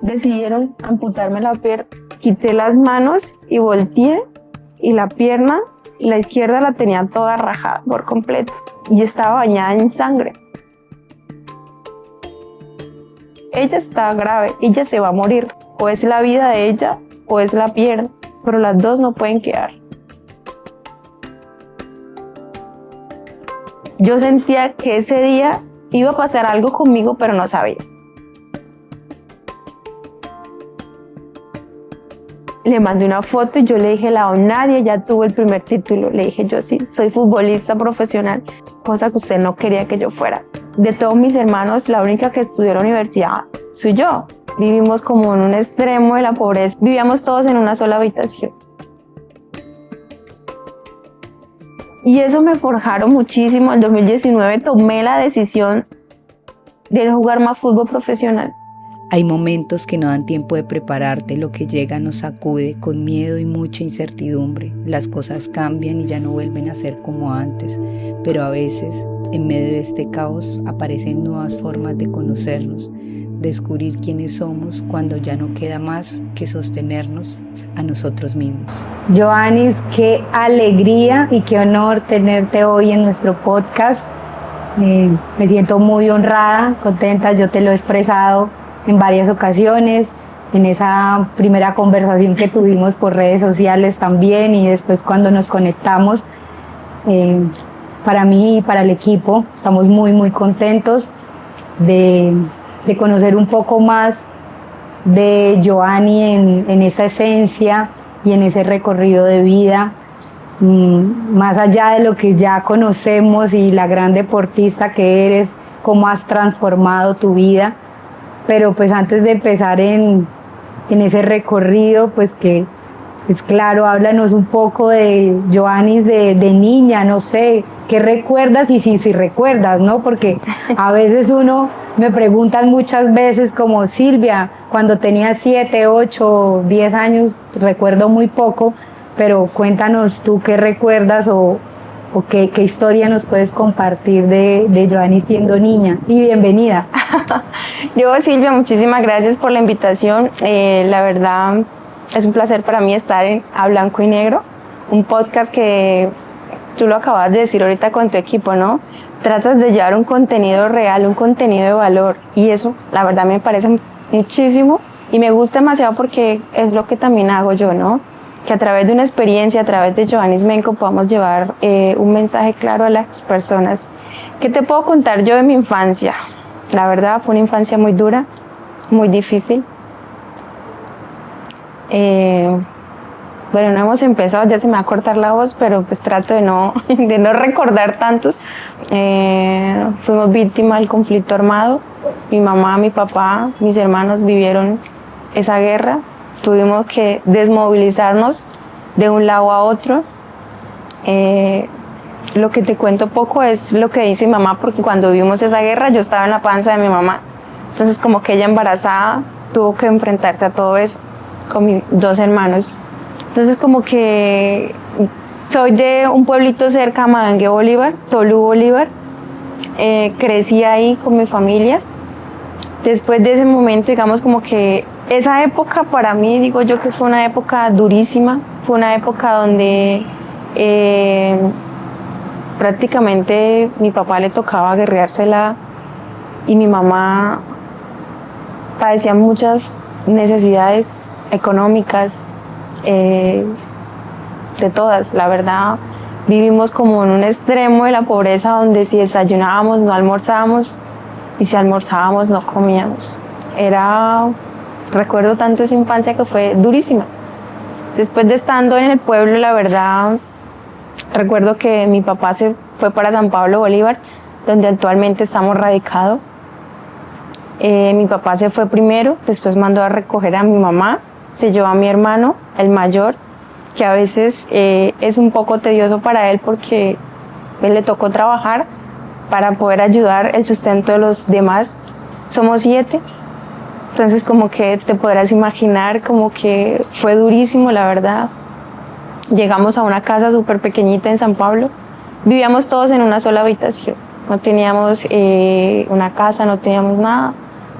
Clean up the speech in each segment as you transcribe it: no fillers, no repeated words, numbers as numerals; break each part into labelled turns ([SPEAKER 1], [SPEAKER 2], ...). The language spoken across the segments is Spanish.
[SPEAKER 1] decidieron amputarme la pierna. Quité las manos y volteé y la pierna, la izquierda la tenía toda rajada por completo y estaba bañada en sangre. Ella está grave, ella se va a morir. O es la vida de ella o es la pierna, pero las dos no pueden quedar. Yo sentía que ese día iba a pasar algo conmigo, pero no sabía. Le mandé una foto y yo le dije, la Nadia ya tuvo el primer título. Le dije, yo sí, soy futbolista profesional, cosa que usted no quería que yo fuera. De todos mis hermanos, la única que estudió en la universidad soy yo. Vivimos como en un extremo de la pobreza. Vivíamos todos en una sola habitación. Y eso me forjaron muchísimo. En 2019 tomé la decisión de no jugar más fútbol profesional.
[SPEAKER 2] Hay momentos que no dan tiempo de prepararte, lo que llega nos sacude con miedo y mucha incertidumbre. Las cosas cambian y ya no vuelven a ser como antes, pero a veces, en medio de este caos, aparecen nuevas formas de conocernos, descubrir quiénes somos cuando ya no queda más que sostenernos a nosotros mismos.
[SPEAKER 3] Joannis, qué alegría y qué honor tenerte hoy en nuestro podcast. Me siento muy honrada, contenta, yo te lo he expresado en varias ocasiones, en esa primera conversación que tuvimos por redes sociales también y después cuando nos conectamos. Para mí y para el equipo estamos muy contentos de conocer un poco más de Joanny en esa esencia y en ese recorrido de vida, más allá de lo que ya conocemos y la gran deportista que eres, cómo has transformado tu vida. Pero pues antes de empezar en ese recorrido, pues que es claro, háblanos un poco de Joanny de niña, no sé, ¿qué recuerdas? Y si recuerdas, ¿no? Porque a veces me preguntan muchas veces como Silvia, cuando tenía 7, 8, 10 años, recuerdo muy poco, pero cuéntanos tú qué recuerdas o qué historia nos puedes compartir de Joanny siendo niña. Y bienvenida.
[SPEAKER 1] Yo, Silvia, muchísimas gracias por la invitación. La verdad, es un placer para mí estar en A Blanco y Negro, un podcast que tú lo acabas de decir ahorita con tu equipo, ¿no? Tratas de llevar un contenido real, un contenido de valor, y eso, la verdad, me parece muchísimo y me gusta demasiado porque es lo que también hago yo, ¿no? Que a través de una experiencia, a través de Joanny Menco, podamos llevar un mensaje claro a las personas. ¿Qué te puedo contar yo de mi infancia? La verdad, fue una infancia muy dura, muy difícil. Bueno, no hemos empezado, ya se me va a cortar la voz, pero pues trato de no recordar tantos. Fuimos víctimas del conflicto armado. Mi mamá, mi papá, mis hermanos vivieron esa guerra. Tuvimos que desmovilizarnos de un lado a otro. Lo que te cuento poco es lo que dice mi mamá, porque cuando vivimos esa guerra yo estaba en la panza de mi mamá. Entonces como que ella embarazada tuvo que enfrentarse a todo eso con mis 2 hermanos. Entonces como que soy de un pueblito cerca a Magangue, Bolívar, Tolú, Bolívar. Crecí ahí con mi familia. Después de ese momento, digamos como que esa época para mí, digo yo que fue una época durísima, fue una época donde prácticamente mi papá le tocaba guerreársela y mi mamá padecía muchas necesidades económicas, de todas, la verdad. Vivimos como en un extremo de la pobreza donde si desayunábamos no almorzábamos y si almorzábamos no comíamos. Recuerdo tanto esa infancia que fue durísima. Después de estando en el pueblo, la verdad, recuerdo que mi papá se fue para San Pablo, Bolívar, donde actualmente estamos radicados. Mi papá se fue primero, después mandó a recoger a mi mamá, se llevó a mi hermano, el mayor, que a veces es un poco tedioso para él porque él le tocó trabajar para poder ayudar el sustento de los demás. Somos 7, entonces como que te podrás imaginar, como que fue durísimo, la verdad. Llegamos a una casa súper pequeñita en San Pablo, vivíamos todos en una sola habitación, no teníamos una casa, no teníamos nada,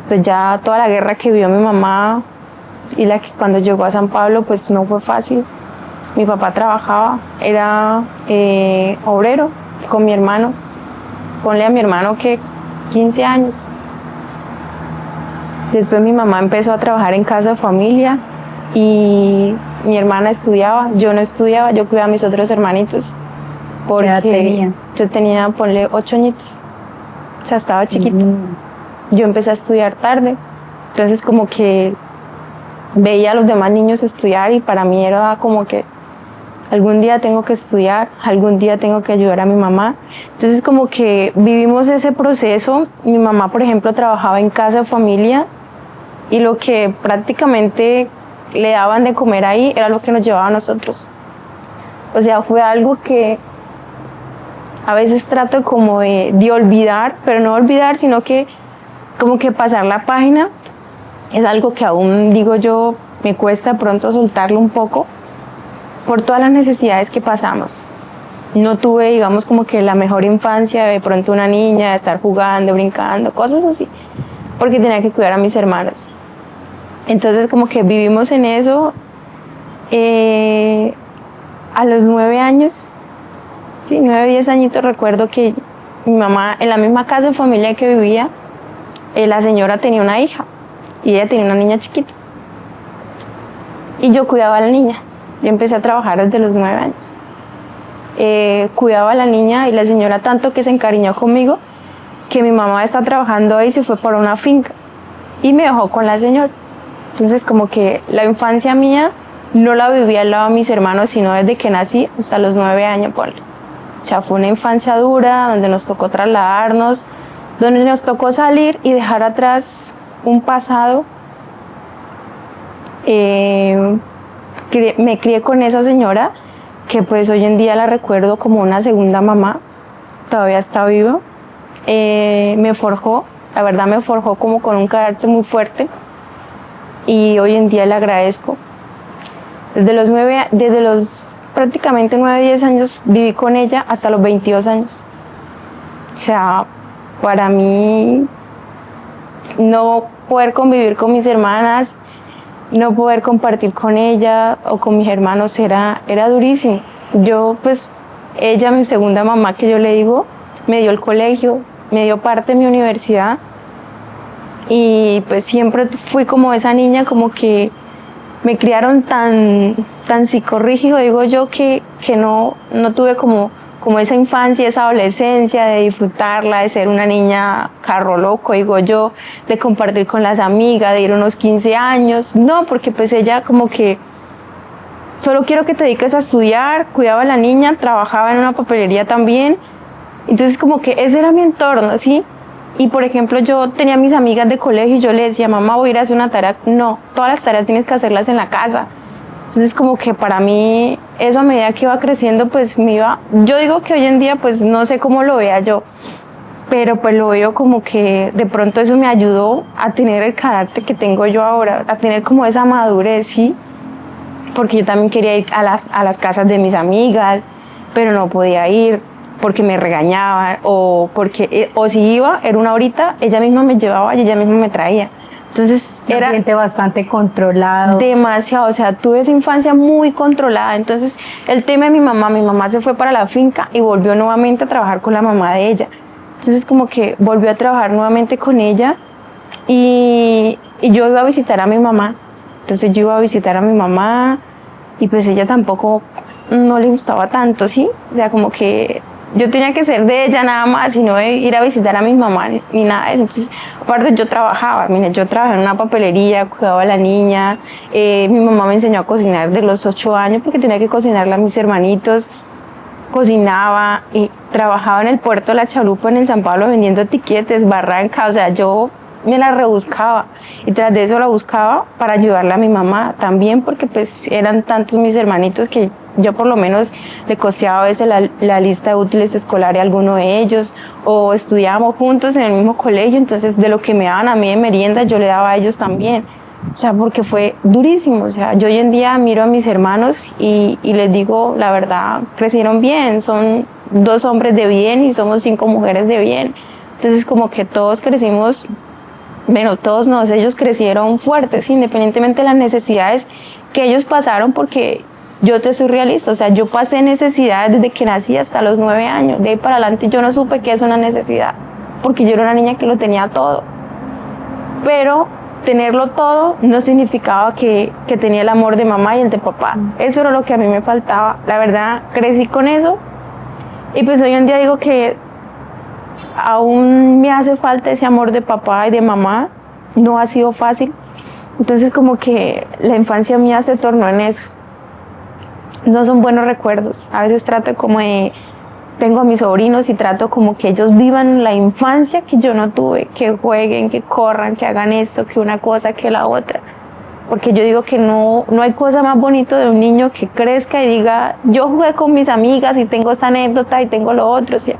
[SPEAKER 1] pues ya toda la guerra que vivió mi mamá y la que cuando llegó a San Pablo, pues no fue fácil. Mi papá trabajaba, era obrero con mi hermano. Ponle a mi hermano que 15 años. Después mi mamá empezó a trabajar en casa de familia y mi hermana estudiaba, yo no estudiaba, yo cuidaba a mis otros hermanitos.
[SPEAKER 3] ¿Qué edad tenías?
[SPEAKER 1] Yo tenía, ponle, 8 añitos, o sea, estaba chiquita. Yo empecé a estudiar tarde, entonces como que veía a los demás niños estudiar y para mí era como que algún día tengo que estudiar, algún día tengo que ayudar a mi mamá. Entonces como que vivimos ese proceso. Mi mamá, por ejemplo, trabajaba en casa de familia y lo que prácticamente le daban de comer ahí era lo que nos llevaba a nosotros. O sea, fue algo que a veces trato como de olvidar, pero no olvidar, sino que como que pasar la página. Es algo que aún, digo yo, me cuesta pronto soltarlo un poco por todas las necesidades que pasamos. No tuve, digamos, como que la mejor infancia de pronto una niña, de estar jugando, brincando, cosas así, porque tenía que cuidar a mis hermanos. Entonces como que vivimos en eso. A los 9 años, sí, 9, 10 añitos, recuerdo que mi mamá, en la misma casa de familia que vivía, la señora tenía una hija y ella tenía una niña chiquita. Y yo cuidaba a la niña. Yo empecé a trabajar desde los 9 años. Cuidaba a la niña y la señora tanto que se encariñó conmigo que mi mamá está trabajando ahí y se fue para una finca y me dejó con la señora. Entonces como que la infancia mía no la viví al lado de mis hermanos, sino desde que nací hasta los 9 años, ponle. O sea, fue una infancia dura donde nos tocó trasladarnos, donde nos tocó salir y dejar atrás un pasado. Me crié con esa señora que pues hoy en día la recuerdo como una segunda mamá, todavía está viva. Me forjó, la verdad me forjó como con un carácter muy fuerte y hoy en día le agradezco. Desde los prácticamente 9, 10 años viví con ella hasta los 22 años. O sea, para mí no poder convivir con mis hermanas, no poder compartir con ella o con mis hermanos era durísimo. Yo pues, ella, mi segunda mamá que yo le digo, me dio el colegio, me dio parte de mi universidad y pues siempre fui como esa niña como que me criaron tan psicorrígido, digo yo, que no tuve como esa infancia, esa adolescencia de disfrutarla, de ser una niña carro loco, digo yo, de compartir con las amigas, de ir a unos 15 años. No, porque pues ella como que solo quiero que te dediques a estudiar, cuidaba a la niña, trabajaba en una papelería también. Entonces como que ese era mi entorno, ¿sí? Y por ejemplo yo tenía mis amigas de colegio y yo le decía, mamá, voy a ir a hacer una tarea. No, todas las tareas tienes que hacerlas en la casa. Entonces como que para mí eso a medida que iba creciendo pues me iba, yo digo que hoy en día pues no sé cómo lo vea yo, pero pues lo veo como que de pronto eso me ayudó a tener el carácter que tengo yo ahora, a tener como esa madurez, ¿sí? Porque yo también quería ir a las casas de mis amigas, pero no podía ir porque me regañaban o si iba, era una horita, ella misma me llevaba y ella misma me traía. Entonces era
[SPEAKER 3] gente bastante controlado.
[SPEAKER 1] Demasiado, o sea, tuve esa infancia muy controlada. Entonces el tema de mi mamá se fue para la finca y volvió nuevamente a trabajar con la mamá de ella. Entonces como que volvió a trabajar nuevamente con ella y yo iba a visitar a mi mamá. Entonces yo iba a visitar a mi mamá y pues ella tampoco no le gustaba tanto, ¿sí? O sea, como que yo tenía que ser de ella nada más y no de ir a visitar a mi mamá ni nada de eso. Entonces, aparte yo trabajaba, mire, yo trabajaba en una papelería, cuidaba a la niña, mi mamá me enseñó a cocinar de los 8 años porque tenía que cocinarle a mis hermanitos, cocinaba y trabajaba en el puerto de La Chalupa en el San Pablo vendiendo tiquetes, barranca, o sea, yo me la rebuscaba y tras de eso la buscaba para ayudarle a mi mamá también porque pues eran tantos mis hermanitos que yo por lo menos le costeaba a veces la lista de útiles escolares a alguno de ellos o estudiábamos juntos en el mismo colegio, entonces de lo que me daban a mí de merienda yo le daba a ellos también, o sea, porque fue durísimo. O sea, yo hoy en día miro a mis hermanos y les digo la verdad, crecieron bien, son 2 hombres de bien y somos 5 mujeres de bien, entonces como que todos crecimos bueno, todos nos, ellos crecieron fuertes, independientemente de las necesidades que ellos pasaron, porque yo te soy realista, o sea, yo pasé necesidades desde que nací hasta los 9 años, de ahí para adelante yo no supe qué es una necesidad, porque yo era una niña que lo tenía todo, pero tenerlo todo no significaba que tenía el amor de mamá y el de papá, eso era lo que a mí me faltaba, la verdad, crecí con eso, y pues hoy en día digo que aún me hace falta ese amor de papá y de mamá, no ha sido fácil, entonces como que la infancia mía se tornó en eso. No son buenos recuerdos, a veces trato como de, tengo a mis sobrinos y trato como que ellos vivan la infancia que yo no tuve, que jueguen, que corran, que hagan esto, que una cosa, que la otra, porque yo digo que no hay cosa más bonito de un niño que crezca y diga, yo jugué con mis amigas y tengo esa anécdota y tengo lo otro, o sea,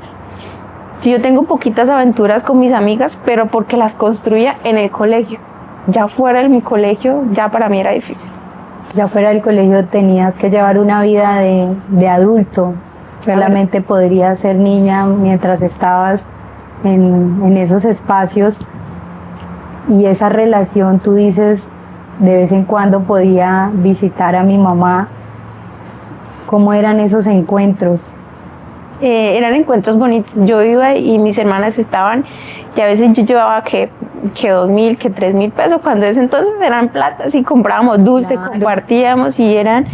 [SPEAKER 1] sí, yo tengo poquitas aventuras con mis amigas, pero porque las construía en el colegio. Ya fuera de mi colegio, ya para mí era difícil.
[SPEAKER 3] Ya fuera del colegio tenías que llevar una vida de adulto. Solamente podrías ser niña mientras estabas en esos espacios. Y esa relación, tú dices, de vez en cuando podía visitar a mi mamá. ¿Cómo eran esos encuentros?
[SPEAKER 1] Eran encuentros bonitos. Yo iba y mis hermanas estaban, y a veces yo llevaba que 2.000, que 3.000 pesos, cuando eso entonces eran platas y comprábamos dulce, claro, compartíamos y eran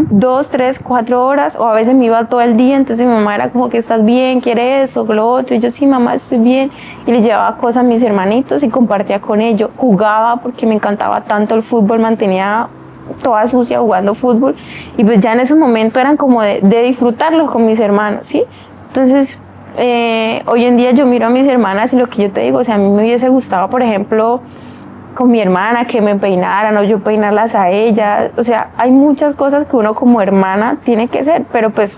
[SPEAKER 1] 2, 3, 4 horas, o a veces me iba todo el día, entonces mi mamá era como que estás bien, quieres eso, lo otro, y yo sí mamá estoy bien, y le llevaba cosas a mis hermanitos y compartía con ellos, jugaba porque me encantaba tanto el fútbol, mantenía toda sucia jugando fútbol, y pues ya en ese momento eran como de disfrutarlo con mis hermanos, ¿sí? Entonces hoy en día yo miro a mis hermanas y lo que yo te digo, o sea, a mí me hubiese gustado, por ejemplo, con mi hermana, que me peinaran o yo peinarlas a ellas, o sea, hay muchas cosas que uno como hermana tiene que hacer, pero pues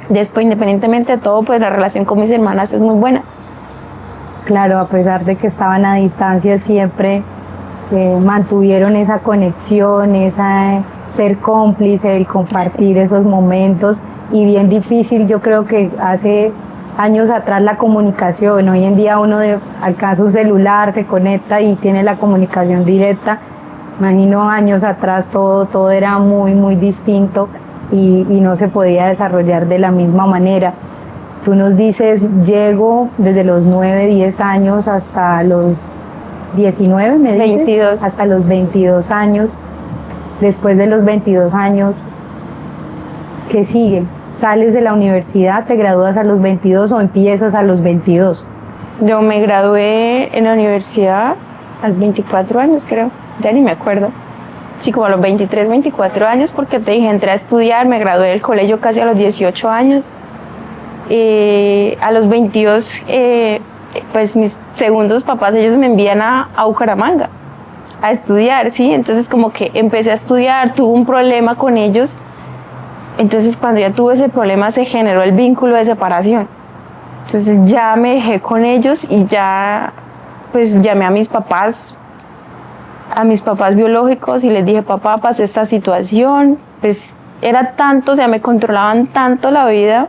[SPEAKER 1] después, independientemente de todo, pues la relación con mis hermanas es muy buena.
[SPEAKER 3] Claro, a pesar de que estaban a distancia, siempre mantuvieron esa conexión, esa ser cómplice, el compartir esos momentos, y bien difícil, yo creo que hace años atrás la comunicación, hoy en día uno alcanza un celular, se conecta y tiene la comunicación directa. Imagino años atrás todo era muy, muy distinto y no se podía desarrollar de la misma manera. Tú nos dices, llego desde los 9, 10 años hasta los 19, me dices,
[SPEAKER 1] 22.
[SPEAKER 3] Hasta los 22 años. Después de los 22 años, ¿qué sigue? ¿Sales de la universidad, te gradúas a los 22 o empiezas a los 22?
[SPEAKER 1] Yo me gradué en la universidad a los 24 años, creo, ya ni me acuerdo. Sí, como a los 23, 24 años, porque te dije, entré a estudiar, me gradué del colegio casi a los 18 años. A los 22, pues mis segundos papás, ellos me envían a Bucaramanga a estudiar, ¿sí? Entonces como que empecé a estudiar, tuve un problema con ellos. Entonces cuando ya tuve ese problema se generó el vínculo de separación. Entonces ya me dejé con ellos y ya pues llamé a mis papás biológicos y les dije, papá, pasó esta situación. Pues era tanto, o sea, me controlaban tanto la vida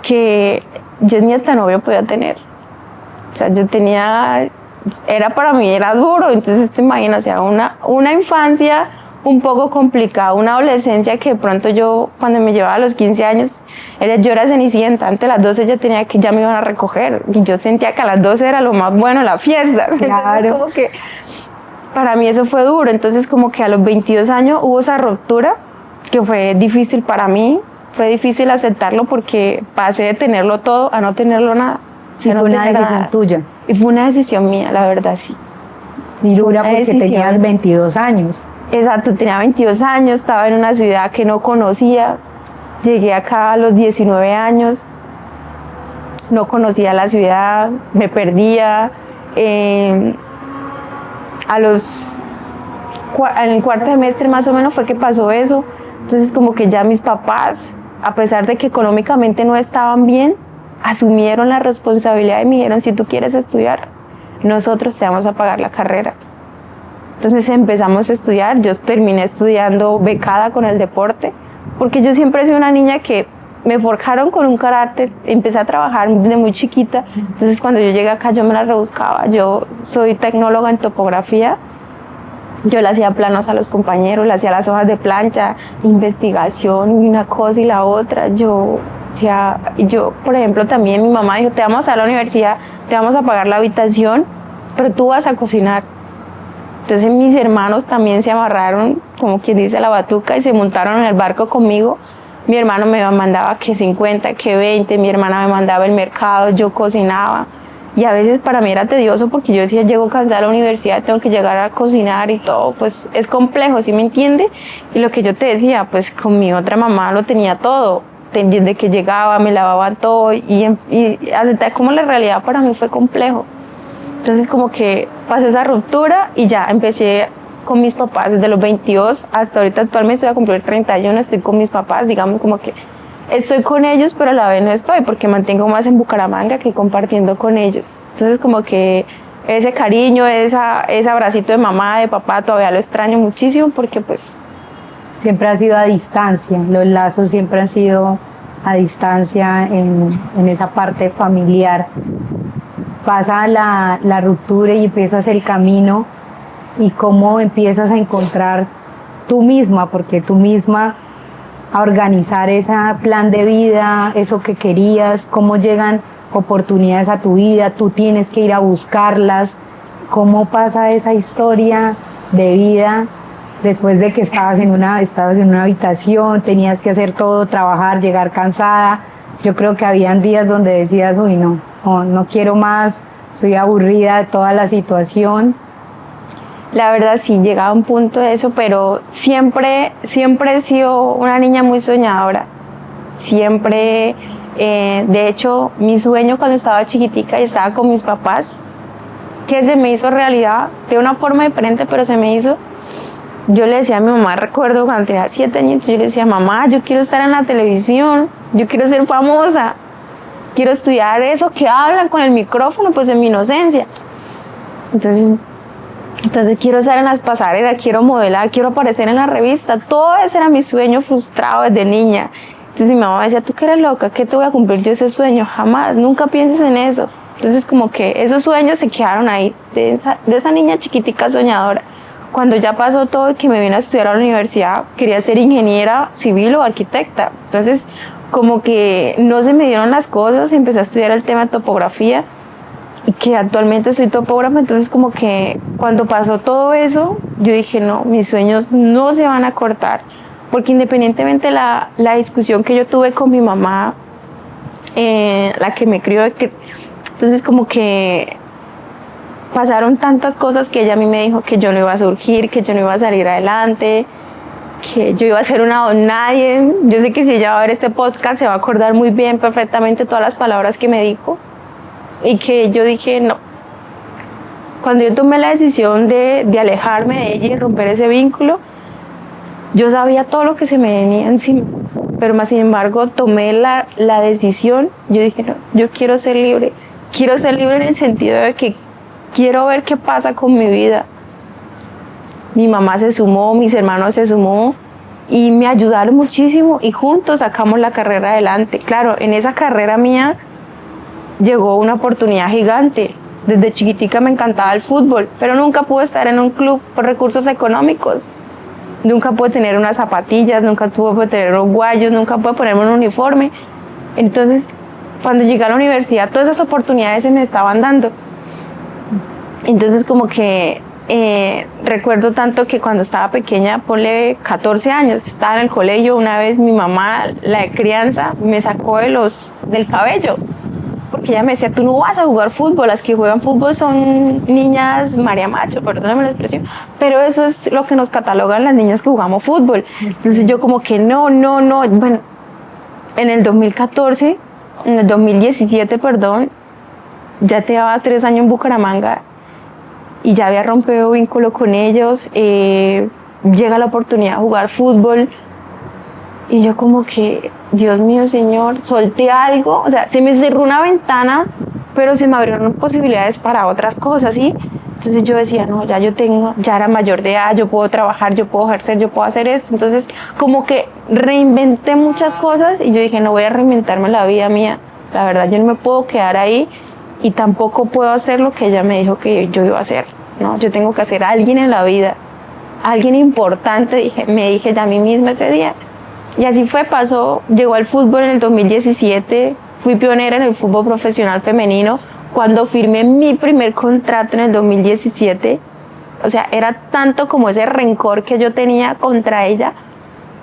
[SPEAKER 1] que yo ni hasta novio podía tener. O sea, yo tenía, para mí era duro, entonces te imaginas, o sea, una infancia un poco complicada, una adolescencia que de pronto yo, cuando me llevaba a los 15 años, yo era Cenicienta, antes de las 12 ya me iban a recoger, y yo sentía que a las 12 era lo más bueno, la fiesta.
[SPEAKER 3] Claro.
[SPEAKER 1] Entonces, como que para mí eso fue duro, entonces como que a los 22 años hubo esa ruptura, que fue difícil para mí, fue difícil aceptarlo porque pasé de tenerlo todo a no tenerlo nada.
[SPEAKER 3] Sí, fue una decisión tuya.
[SPEAKER 1] Y fue una decisión mía, la verdad, sí.
[SPEAKER 3] Y dura porque tenías 22 años.
[SPEAKER 1] Exacto, tenía 22 años, estaba en una ciudad que no conocía, llegué acá a los 19 años, no conocía la ciudad, me perdía, en el cuarto semestre más o menos fue que pasó eso, entonces como que ya mis papás, a pesar de que económicamente no estaban bien, asumieron la responsabilidad y me dijeron, si tú quieres estudiar, nosotros te vamos a pagar la carrera. Entonces empezamos a estudiar, yo terminé estudiando becada con el deporte, porque yo siempre he sido una niña que me forjaron con un carácter, empecé a trabajar desde muy chiquita, entonces cuando yo llegué acá yo me la rebuscaba, yo soy tecnóloga en topografía, yo le hacía planos a los compañeros, le hacía las hojas de plancha, investigación, una cosa y la otra, yo, por ejemplo, también mi mamá dijo, te vamos a la universidad, te vamos a pagar la habitación, pero tú vas a cocinar. Entonces mis hermanos también se amarraron, como quien dice, la batuca y se montaron en el barco conmigo. Mi hermano me mandaba que 50, que 20, mi hermana me mandaba el mercado, yo cocinaba. Y a veces para mí era tedioso porque yo decía, llego cansada a la universidad, tengo que llegar a cocinar y todo, pues es complejo, ¿sí me entiende? Y lo que yo te decía, pues con mi otra mamá lo tenía todo. Desde que llegaba me lavaba todo y aceptar como la realidad para mí fue complejo. Entonces como que pasó esa ruptura y ya empecé con mis papás desde los 22 hasta ahorita actualmente voy a cumplir 31, estoy con mis papás, digamos como que estoy con ellos pero a la vez no estoy porque mantengo más en Bucaramanga que compartiendo con ellos. Entonces como que ese cariño, ese abracito de mamá, de papá todavía lo extraño muchísimo porque pues...
[SPEAKER 3] Siempre ha sido a distancia, los lazos siempre han sido a distancia en esa parte familiar. Pasa la ruptura y empiezas el camino y cómo empiezas a encontrar tú misma, porque tú misma a organizar ese plan de vida, eso que querías, cómo llegan oportunidades a tu vida, tú tienes que ir a buscarlas, cómo pasa esa historia de vida después de que estabas en una habitación, tenías que hacer todo, trabajar, llegar cansada. Yo creo que habían días donde decías, uy, no quiero más, estoy aburrida de toda la situación.
[SPEAKER 1] La verdad sí, llegaba a un punto de eso, pero siempre he sido una niña muy soñadora. Siempre, de hecho, mi sueño cuando estaba chiquitica y estaba con mis papás, que se me hizo realidad de una forma diferente, pero se me hizo. Yo le decía a mi mamá, recuerdo cuando tenía 7 años, yo le decía, mamá, yo quiero estar en la televisión, yo quiero ser famosa, quiero estudiar eso que hablan con el micrófono, pues en mi inocencia. Entonces quiero estar en las pasarelas, quiero modelar, quiero aparecer en la revista. Todo ese era mi sueño frustrado desde niña. Entonces mi mamá me decía, tú que eres loca, ¿qué te voy a cumplir yo ese sueño? Jamás, nunca pienses en eso. Entonces como que esos sueños se quedaron ahí, de esa niña chiquitica soñadora. Cuando ya pasó todo y que me vine a estudiar a la universidad, quería ser ingeniera civil o arquitecta. Entonces como que no se me dieron las cosas, empecé a estudiar el tema de topografía, que actualmente soy topógrafa. Entonces como que cuando pasó todo eso, yo dije no, mis sueños no se van a cortar, porque independientemente de la discusión que yo tuve con mi mamá, la que me crió, entonces como que pasaron tantas cosas que ella a mí me dijo que yo no iba a surgir, que yo no iba a salir adelante, que yo iba a ser una don nadie. Yo sé que si ella va a ver este podcast se va a acordar muy bien, perfectamente todas las palabras que me dijo. Y que yo dije, no. Cuando yo tomé la decisión de alejarme de ella y romper ese vínculo, yo sabía todo lo que se me venía encima. Pero más sin embargo, tomé la decisión. Yo dije, no, yo quiero ser libre. Quiero ser libre en el sentido de que quiero ver qué pasa con mi vida. Mi mamá se sumó, mis hermanos se sumó y me ayudaron muchísimo y juntos sacamos la carrera adelante. Claro, en esa carrera mía llegó una oportunidad gigante. Desde chiquitica me encantaba el fútbol, pero nunca pude estar en un club por recursos económicos. Nunca pude tener unas zapatillas, nunca pude tener unos guayos, nunca pude ponerme un uniforme. Entonces, cuando llegué a la universidad, todas esas oportunidades se me estaban dando. Entonces, como que recuerdo tanto que cuando estaba pequeña, ponle 14 años, estaba en el colegio, una vez mi mamá, la de crianza, me sacó del cabello. Porque ella me decía, tú no vas a jugar fútbol, las que juegan fútbol son niñas María Macho, perdóname la expresión, pero eso es lo que nos catalogan las niñas que jugamos fútbol. Entonces yo como que no, bueno, en el 2017, ya llevaba 3 años en Bucaramanga y ya había rompido vínculo con ellos, llega la oportunidad de jugar fútbol y yo como que, Dios mío, Señor, solté algo, o sea, se me cerró una ventana, pero se me abrieron posibilidades para otras cosas, ¿sí? Entonces yo decía, no, ya era mayor de edad, yo puedo trabajar, yo puedo ejercer, yo puedo hacer esto. Entonces como que reinventé muchas cosas y yo dije, no voy a reinventarme la vida mía. La verdad, yo no me puedo quedar ahí y tampoco puedo hacer lo que ella me dijo que yo iba a hacer, ¿no? Yo tengo que ser alguien en la vida, alguien importante, me dije a mí misma ese día. Y así fue, llegó al fútbol en el 2017, fui pionera en el fútbol profesional femenino. Cuando firmé mi primer contrato en el 2017, o sea, era tanto como ese rencor que yo tenía contra ella,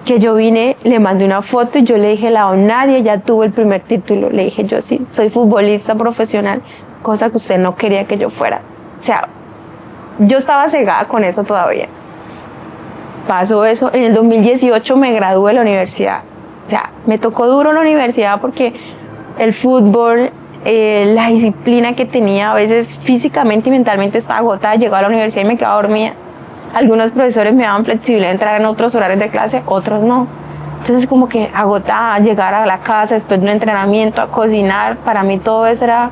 [SPEAKER 1] que yo vine, le mandé una foto y yo le dije, Nadia ya tuvo el primer título. Le dije, yo sí, soy futbolista profesional, cosa que usted no quería que yo fuera. O sea, yo estaba cegada con eso todavía. Pasó eso, en el 2018 me gradué de la universidad. O sea, me tocó duro la universidad porque el fútbol, la disciplina que tenía, a veces físicamente y mentalmente estaba agotada. Llegaba a la universidad y me quedaba dormida. Algunos profesores me daban flexibilidad de entrar en otros horarios de clase, otros no. Entonces como que agotada, llegar a la casa después de un entrenamiento, a cocinar, para mí todo eso era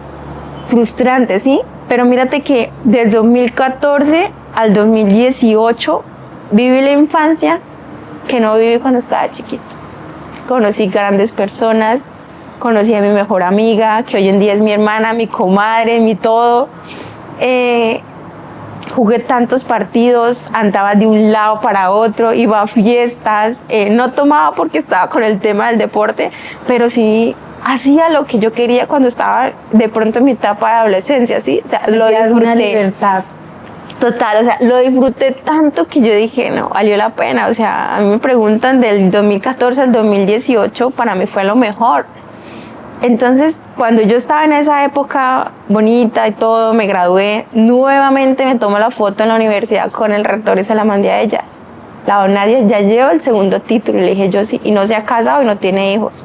[SPEAKER 1] frustrante, ¿sí? Pero mírate que desde 2014 al 2018 viví la infancia que no viví cuando estaba chiquita. Conocí grandes personas, conocí a mi mejor amiga, que hoy en día es mi hermana, mi comadre, mi todo. Jugué tantos partidos, andaba de un lado para otro, iba a fiestas, no tomaba porque estaba con el tema del deporte, pero sí hacía lo que yo quería cuando estaba de pronto en mi etapa de adolescencia, ¿sí? O sea, lo disfruté.
[SPEAKER 3] Una libertad.
[SPEAKER 1] Total, o sea, lo disfruté tanto que yo dije, no, valió la pena. O sea, a mí me preguntan del 2014 al 2018, para mí fue lo mejor. Entonces, cuando yo estaba en esa época bonita y todo, me gradué, nuevamente me tomo la foto en la universidad con el rector y se la mandé a ella. Nadia ya lleva el segundo título, y le dije yo sí, y no se ha casado y no tiene hijos.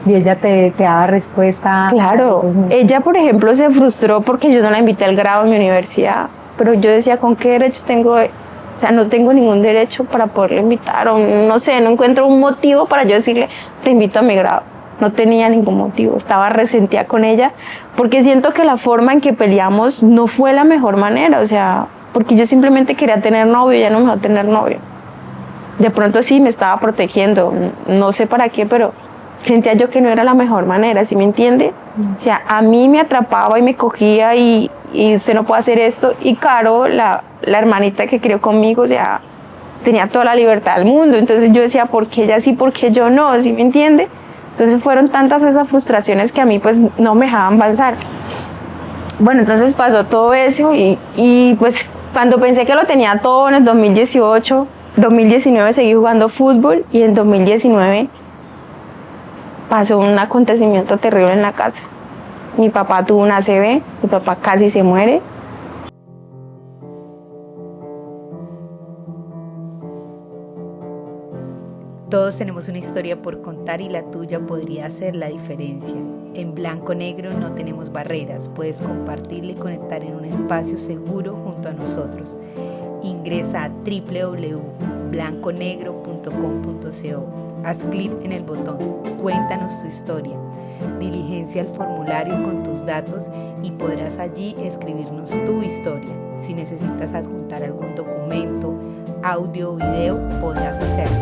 [SPEAKER 3] Y ella te daba respuesta.
[SPEAKER 1] Claro, ella por ejemplo se frustró porque yo no la invité al grado en mi universidad, pero yo decía, ¿con qué derecho tengo? O sea, no tengo ningún derecho para poderle invitar, o no sé, no encuentro un motivo para yo decirle, te invito a mi grado. No tenía ningún motivo, estaba resentida con ella, porque siento que la forma en que peleamos no fue la mejor manera, o sea, porque yo simplemente quería tener novio, ya no me va a tener novio. De pronto sí me estaba protegiendo, no sé para qué, pero sentía yo que no era la mejor manera, ¿sí me entiende? O sea, a mí me atrapaba y me cogía y usted no puede hacer esto, y Caro, la hermanita que crió conmigo, o sea, tenía toda la libertad del mundo, entonces yo decía, ¿por qué ella sí, por qué yo no? ¿Sí me entiende? Entonces fueron tantas esas frustraciones que a mí pues no me dejaban avanzar. Bueno, entonces pasó todo eso y pues cuando pensé que lo tenía todo en el 2018, 2019 seguí jugando fútbol, y en 2019 pasó un acontecimiento terrible en la casa. Mi papá tuvo una ACV, mi papá casi se muere.
[SPEAKER 2] Todos tenemos una historia por contar y la tuya podría hacer la diferencia. En Blanco Negro no tenemos barreras, puedes compartirla y conectar en un espacio seguro junto a nosotros. Ingresa a www.blanconegro.com.co, haz clic en el botón Cuéntanos tu historia, diligencia el formulario con tus datos y podrás allí escribirnos tu historia. Si necesitas adjuntar algún documento, audio o video, podrás hacerlo.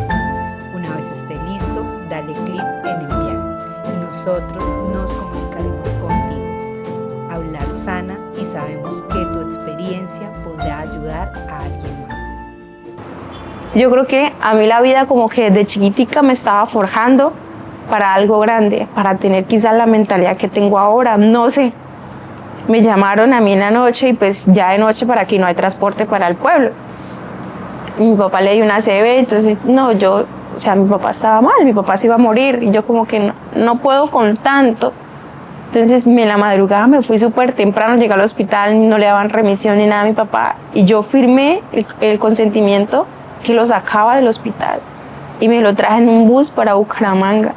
[SPEAKER 2] Una vez esté listo, dale clic en enviar y nosotros nos comunicaremos contigo. Hablar sana, y sabemos que tu experiencia podrá ayudar a alguien más.
[SPEAKER 1] Yo creo que a mí la vida como que desde chiquitica me estaba forjando para algo grande, para tener quizás la mentalidad que tengo ahora, no sé. Me llamaron a mí en la noche y pues ya de noche para aquí no hay transporte para el pueblo. Y mi papá le dio una ACV, entonces no, o sea, mi papá estaba mal, mi papá se iba a morir y yo como que no puedo con tanto. Entonces en la madrugada me fui súper temprano, llegué al hospital, no le daban remisión ni nada a mi papá y yo firmé el consentimiento que lo sacaba del hospital y me lo traje en un bus para Bucaramanga,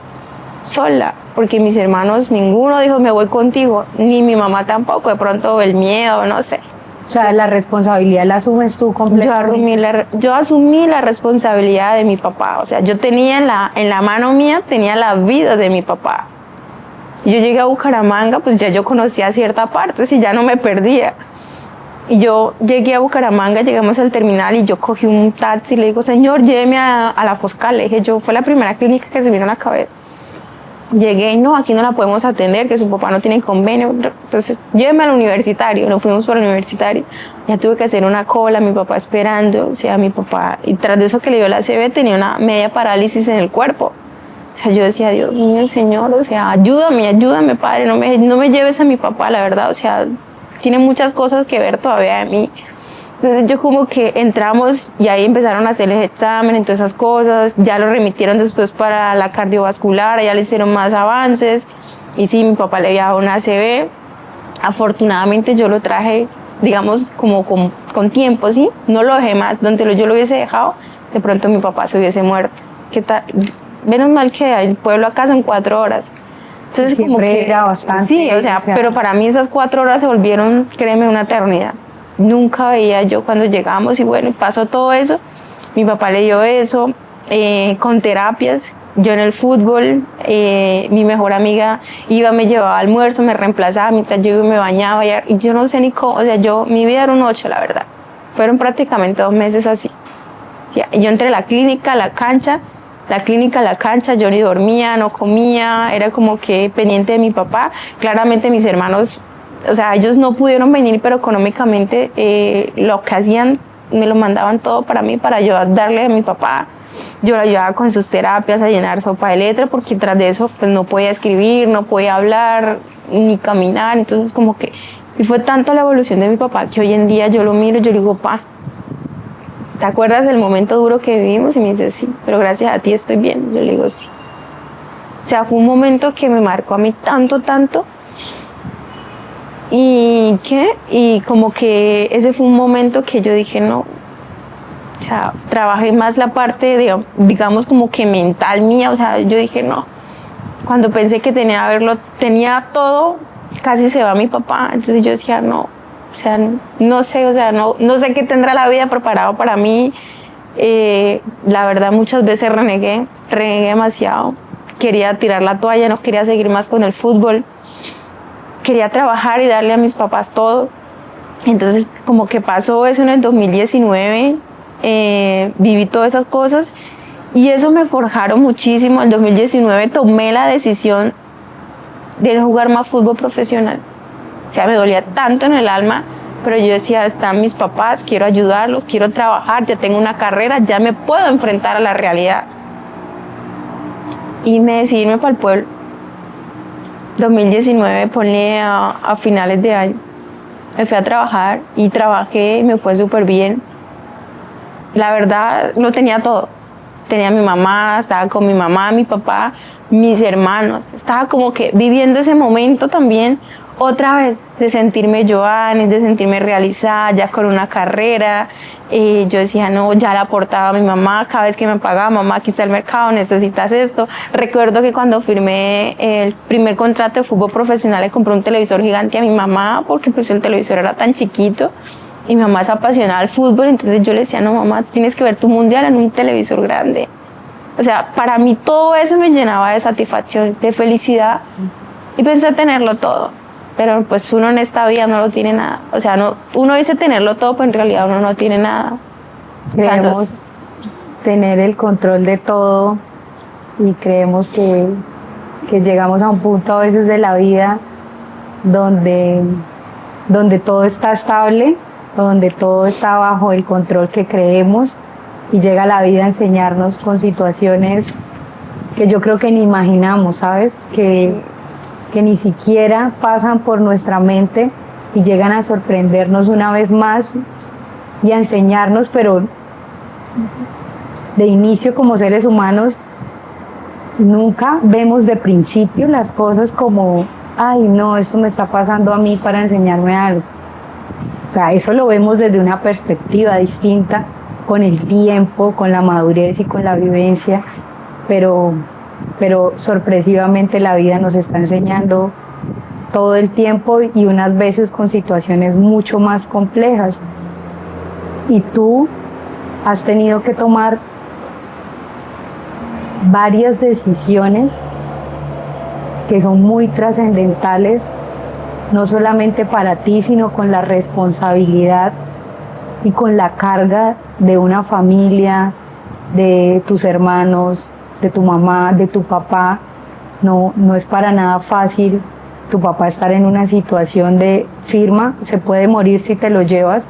[SPEAKER 1] sola, porque mis hermanos, ninguno dijo me voy contigo, ni mi mamá tampoco, de pronto el miedo, no sé.
[SPEAKER 3] O sea, la responsabilidad la asumes tú completamente.
[SPEAKER 1] Yo asumí la responsabilidad de mi papá, o sea, yo tenía en la mano mía, tenía la vida de mi papá. Yo llegué a Bucaramanga, pues ya yo conocía cierta parte, si ya no me perdía. Y yo llegué a Bucaramanga, llegamos al terminal y yo cogí un taxi y le digo, señor, lléveme a la Foscal. Le dije, yo, fue la primera clínica que se vino a la cabeza. Llegué y no, aquí no la podemos atender, que su papá no tiene convenio. Entonces, lléveme al universitario. Nos fuimos para el universitario. Ya tuve que hacer una cola, mi papá esperando. O sea, mi papá, y tras de eso que le dio la ACV, tenía una media parálisis en el cuerpo. O sea, yo decía, Dios mío, Señor, o sea, ayúdame, Padre, no me lleves a mi papá, la verdad. O sea, tiene muchas cosas que ver todavía de mí. Entonces yo como que entramos y ahí empezaron a hacerles exámenes, todas esas cosas, ya lo remitieron después para la cardiovascular, ya le hicieron más avances y sí, mi papá le había dado una ACV. Afortunadamente yo lo traje, digamos, como con tiempo, ¿sí? No lo dejé más, donde yo lo hubiese dejado, de pronto mi papá se hubiese muerto. ¿Qué tal? Menos mal que el pueblo acá son 4 horas. Entonces
[SPEAKER 3] siempre
[SPEAKER 1] como que
[SPEAKER 3] era bastante.
[SPEAKER 1] Sí, o sea, pero para mí esas 4 horas se volvieron, créeme, una eternidad. Nunca veía yo cuando llegamos y bueno, pasó todo eso. Mi papá le dio eso, con terapias. Yo en el fútbol, mi mejor amiga iba, me llevaba almuerzo, me reemplazaba mientras yo iba y me bañaba. Y yo no sé ni cómo, o sea, mi vida era un 8, la verdad. Fueron prácticamente 2 meses así. O sea, yo entre la clínica a la cancha, yo ni dormía, no comía, era como que pendiente de mi papá. Claramente mis hermanos, o sea, ellos no pudieron venir, pero económicamente lo que hacían, me lo mandaban todo para mí, para yo darle a mi papá. Yo lo ayudaba con sus terapias, a llenar sopa de letra, porque tras de eso pues no podía escribir, no podía hablar, ni caminar. Entonces como que, y fue tanto la evolución de mi papá que hoy en día yo lo miro y yo le digo, pa, ¿te acuerdas del momento duro que vivimos? Y me dice, sí, pero gracias a ti estoy bien. Yo le digo, sí. O sea, fue un momento que me marcó a mí tanto, y como que ese fue un momento que yo dije, no, o sea, trabajé más la parte, digamos, como que mental mía. O sea, yo dije, no, cuando pensé que tenía todo, casi se va mi papá. Entonces yo decía, no, o sea, no sé, o sea, no sé qué tendrá la vida preparado para mí. La verdad, muchas veces renegué demasiado. Quería tirar la toalla, no quería seguir más con el fútbol. Quería trabajar y darle a mis papás todo. Entonces, como que pasó eso en el 2019, viví todas esas cosas y eso me forjaron muchísimo. En el 2019 tomé la decisión de no jugar más fútbol profesional. O sea, me dolía tanto en el alma, pero yo decía, están mis papás, quiero ayudarlos, quiero trabajar, ya tengo una carrera, ya me puedo enfrentar a la realidad. Y me decidí irme para el pueblo. 2019, ponle a finales de año. Me fui a trabajar y trabajé, me fue súper bien. La verdad, lo tenía todo. Tenía a mi mamá, estaba con mi mamá, mi papá, mis hermanos. Estaba como que viviendo ese momento también, otra vez, de sentirme Joanny, de sentirme realizada, ya con una carrera. Yo decía, no, ya le aportaba a mi mamá, cada vez que me pagaba, mamá, aquí está el mercado, necesitas esto. Recuerdo que cuando firmé el primer contrato de fútbol profesional, le compré un televisor gigante a mi mamá, porque pues el televisor era tan chiquito, y mi mamá es apasionada al fútbol, entonces yo le decía, no, mamá, tienes que ver tu mundial en un televisor grande. O sea, para mí todo eso me llenaba de satisfacción, de felicidad, y pensé tenerlo todo. Pero pues uno en esta vida no lo tiene nada. O sea, uno dice tenerlo todo, pero en realidad uno no tiene nada.
[SPEAKER 3] Creemos tener el control de todo y creemos que llegamos a un punto a veces de la vida donde todo está estable, donde todo está bajo el control que creemos, y llega la vida a enseñarnos con situaciones que yo creo que ni imaginamos, ¿sabes? Que ni siquiera pasan por nuestra mente y llegan a sorprendernos una vez más y a enseñarnos, pero de inicio como seres humanos nunca vemos de principio las cosas como, ay no, esto me está pasando a mí para enseñarme algo. O sea, eso lo vemos desde una perspectiva distinta, con el tiempo, con la madurez y con la vivencia, pero sorpresivamente la vida nos está enseñando todo el tiempo, y unas veces con situaciones mucho más complejas. Y tú has tenido que tomar varias decisiones que son muy trascendentales no solamente para ti, sino con la responsabilidad y con la carga de una familia, de tus hermanos, de tu mamá, de tu papá. No es para nada fácil tu papá estar en una situación de firma, se puede morir si te lo llevas,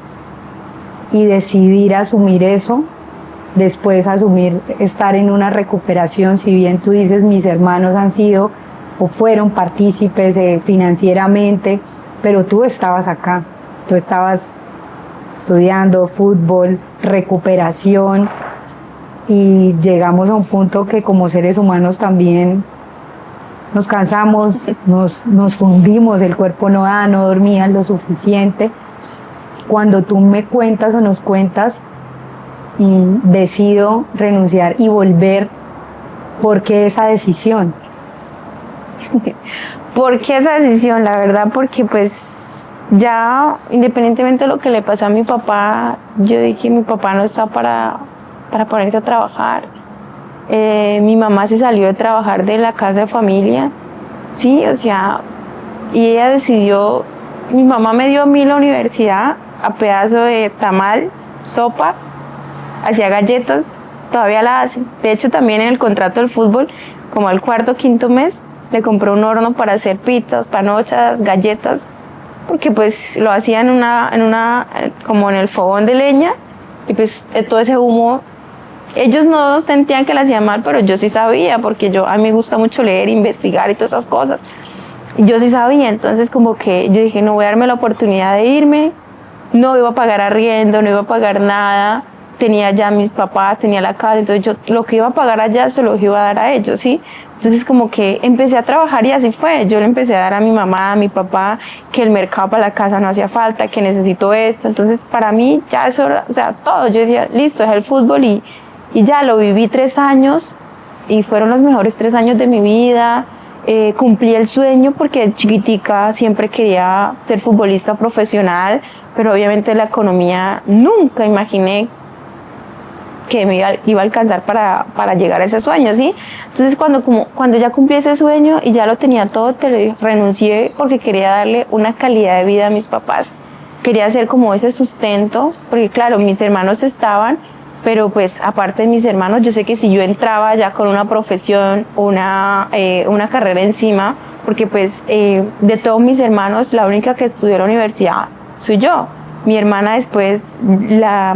[SPEAKER 3] y decidir asumir eso, después asumir estar en una recuperación. Si bien tú dices mis hermanos han sido o fueron partícipes financieramente, pero tú estabas acá, tú estabas estudiando fútbol, recuperación, y llegamos a un punto que como seres humanos también nos cansamos, nos fundimos, el cuerpo no da, no dormía lo suficiente. Cuando tú me cuentas o nos cuentas, decido renunciar y volver, ¿por qué esa decisión?
[SPEAKER 1] ¿Por qué esa decisión? La verdad, porque pues ya, independientemente de lo que le pasó a mi papá, yo dije, mi papá no está para ponerse a trabajar. Mi mamá se salió de trabajar de la casa de familia, sí, o sea, y ella decidió, mi mamá me dio a mí la universidad a pedazo de tamal, sopa, hacía galletas, todavía la hace. De hecho, también en el contrato del fútbol, como al cuarto o quinto mes, le compré un horno para hacer pizzas, panochas, galletas, porque pues lo hacía como en el fogón de leña, y pues todo ese humo, ellos no sentían que la hacía mal, pero yo sí sabía, porque a mí me gusta mucho leer, investigar y todas esas cosas. Y yo sí sabía, entonces como que yo dije, no voy a darme la oportunidad de irme, no iba a pagar arriendo, no iba a pagar nada, tenía ya mis papás, tenía la casa, entonces yo lo que iba a pagar allá se lo iba a dar a ellos, ¿sí? Entonces como que empecé a trabajar y así fue, yo le empecé a dar a mi mamá, a mi papá, que el mercado para la casa no hacía falta, que necesito esto, entonces para mí ya eso, o sea, todo, yo decía, listo, es el fútbol y ya lo viví 3 años y fueron los mejores 3 años de mi vida. Cumplí el sueño porque de chiquitica siempre quería ser futbolista profesional, pero obviamente la economía nunca imaginé que me iba a alcanzar para llegar a ese sueño, ¿sí? Entonces cuando ya cumplí ese sueño y ya lo tenía todo, renuncié porque quería darle una calidad de vida a mis papás. Quería hacer como ese sustento, porque claro, mis hermanos estaban, pero pues aparte de mis hermanos, yo sé que si yo entraba ya con una profesión, una carrera encima, porque pues de todos mis hermanos, la única que estudió la universidad soy yo. Mi hermana después, la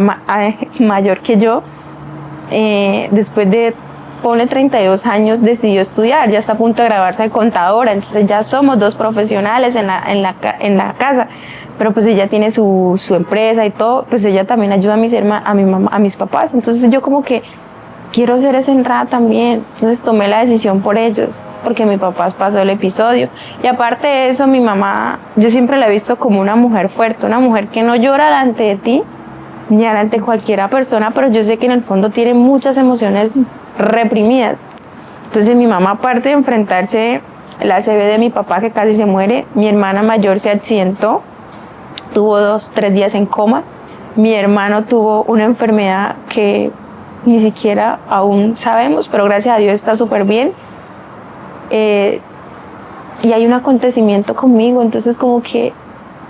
[SPEAKER 1] mayor que yo, después de, ponle 32 años, decidió estudiar, ya está a punto de graduarse de contadora, entonces ya somos 2 profesionales en la casa. Pero pues ella tiene su empresa y todo, pues ella también ayuda a mis hermanos, a mi mamá, a mis papás. Entonces yo como que quiero ser esa entrada también. Entonces tomé la decisión por ellos, porque mi papá pasó el episodio. Y aparte de eso, mi mamá, yo siempre la he visto como una mujer fuerte, una mujer que no llora delante de ti, ni delante de cualquiera persona, pero yo sé que en el fondo tiene muchas emociones reprimidas. Entonces mi mamá, aparte de enfrentarse el ACV de mi papá que casi se muere, mi hermana mayor se accidentó, tuvo 2-3 días en coma. Mi hermano tuvo una enfermedad que ni siquiera aún sabemos, pero gracias a Dios está súper bien. Y hay un acontecimiento conmigo, entonces como que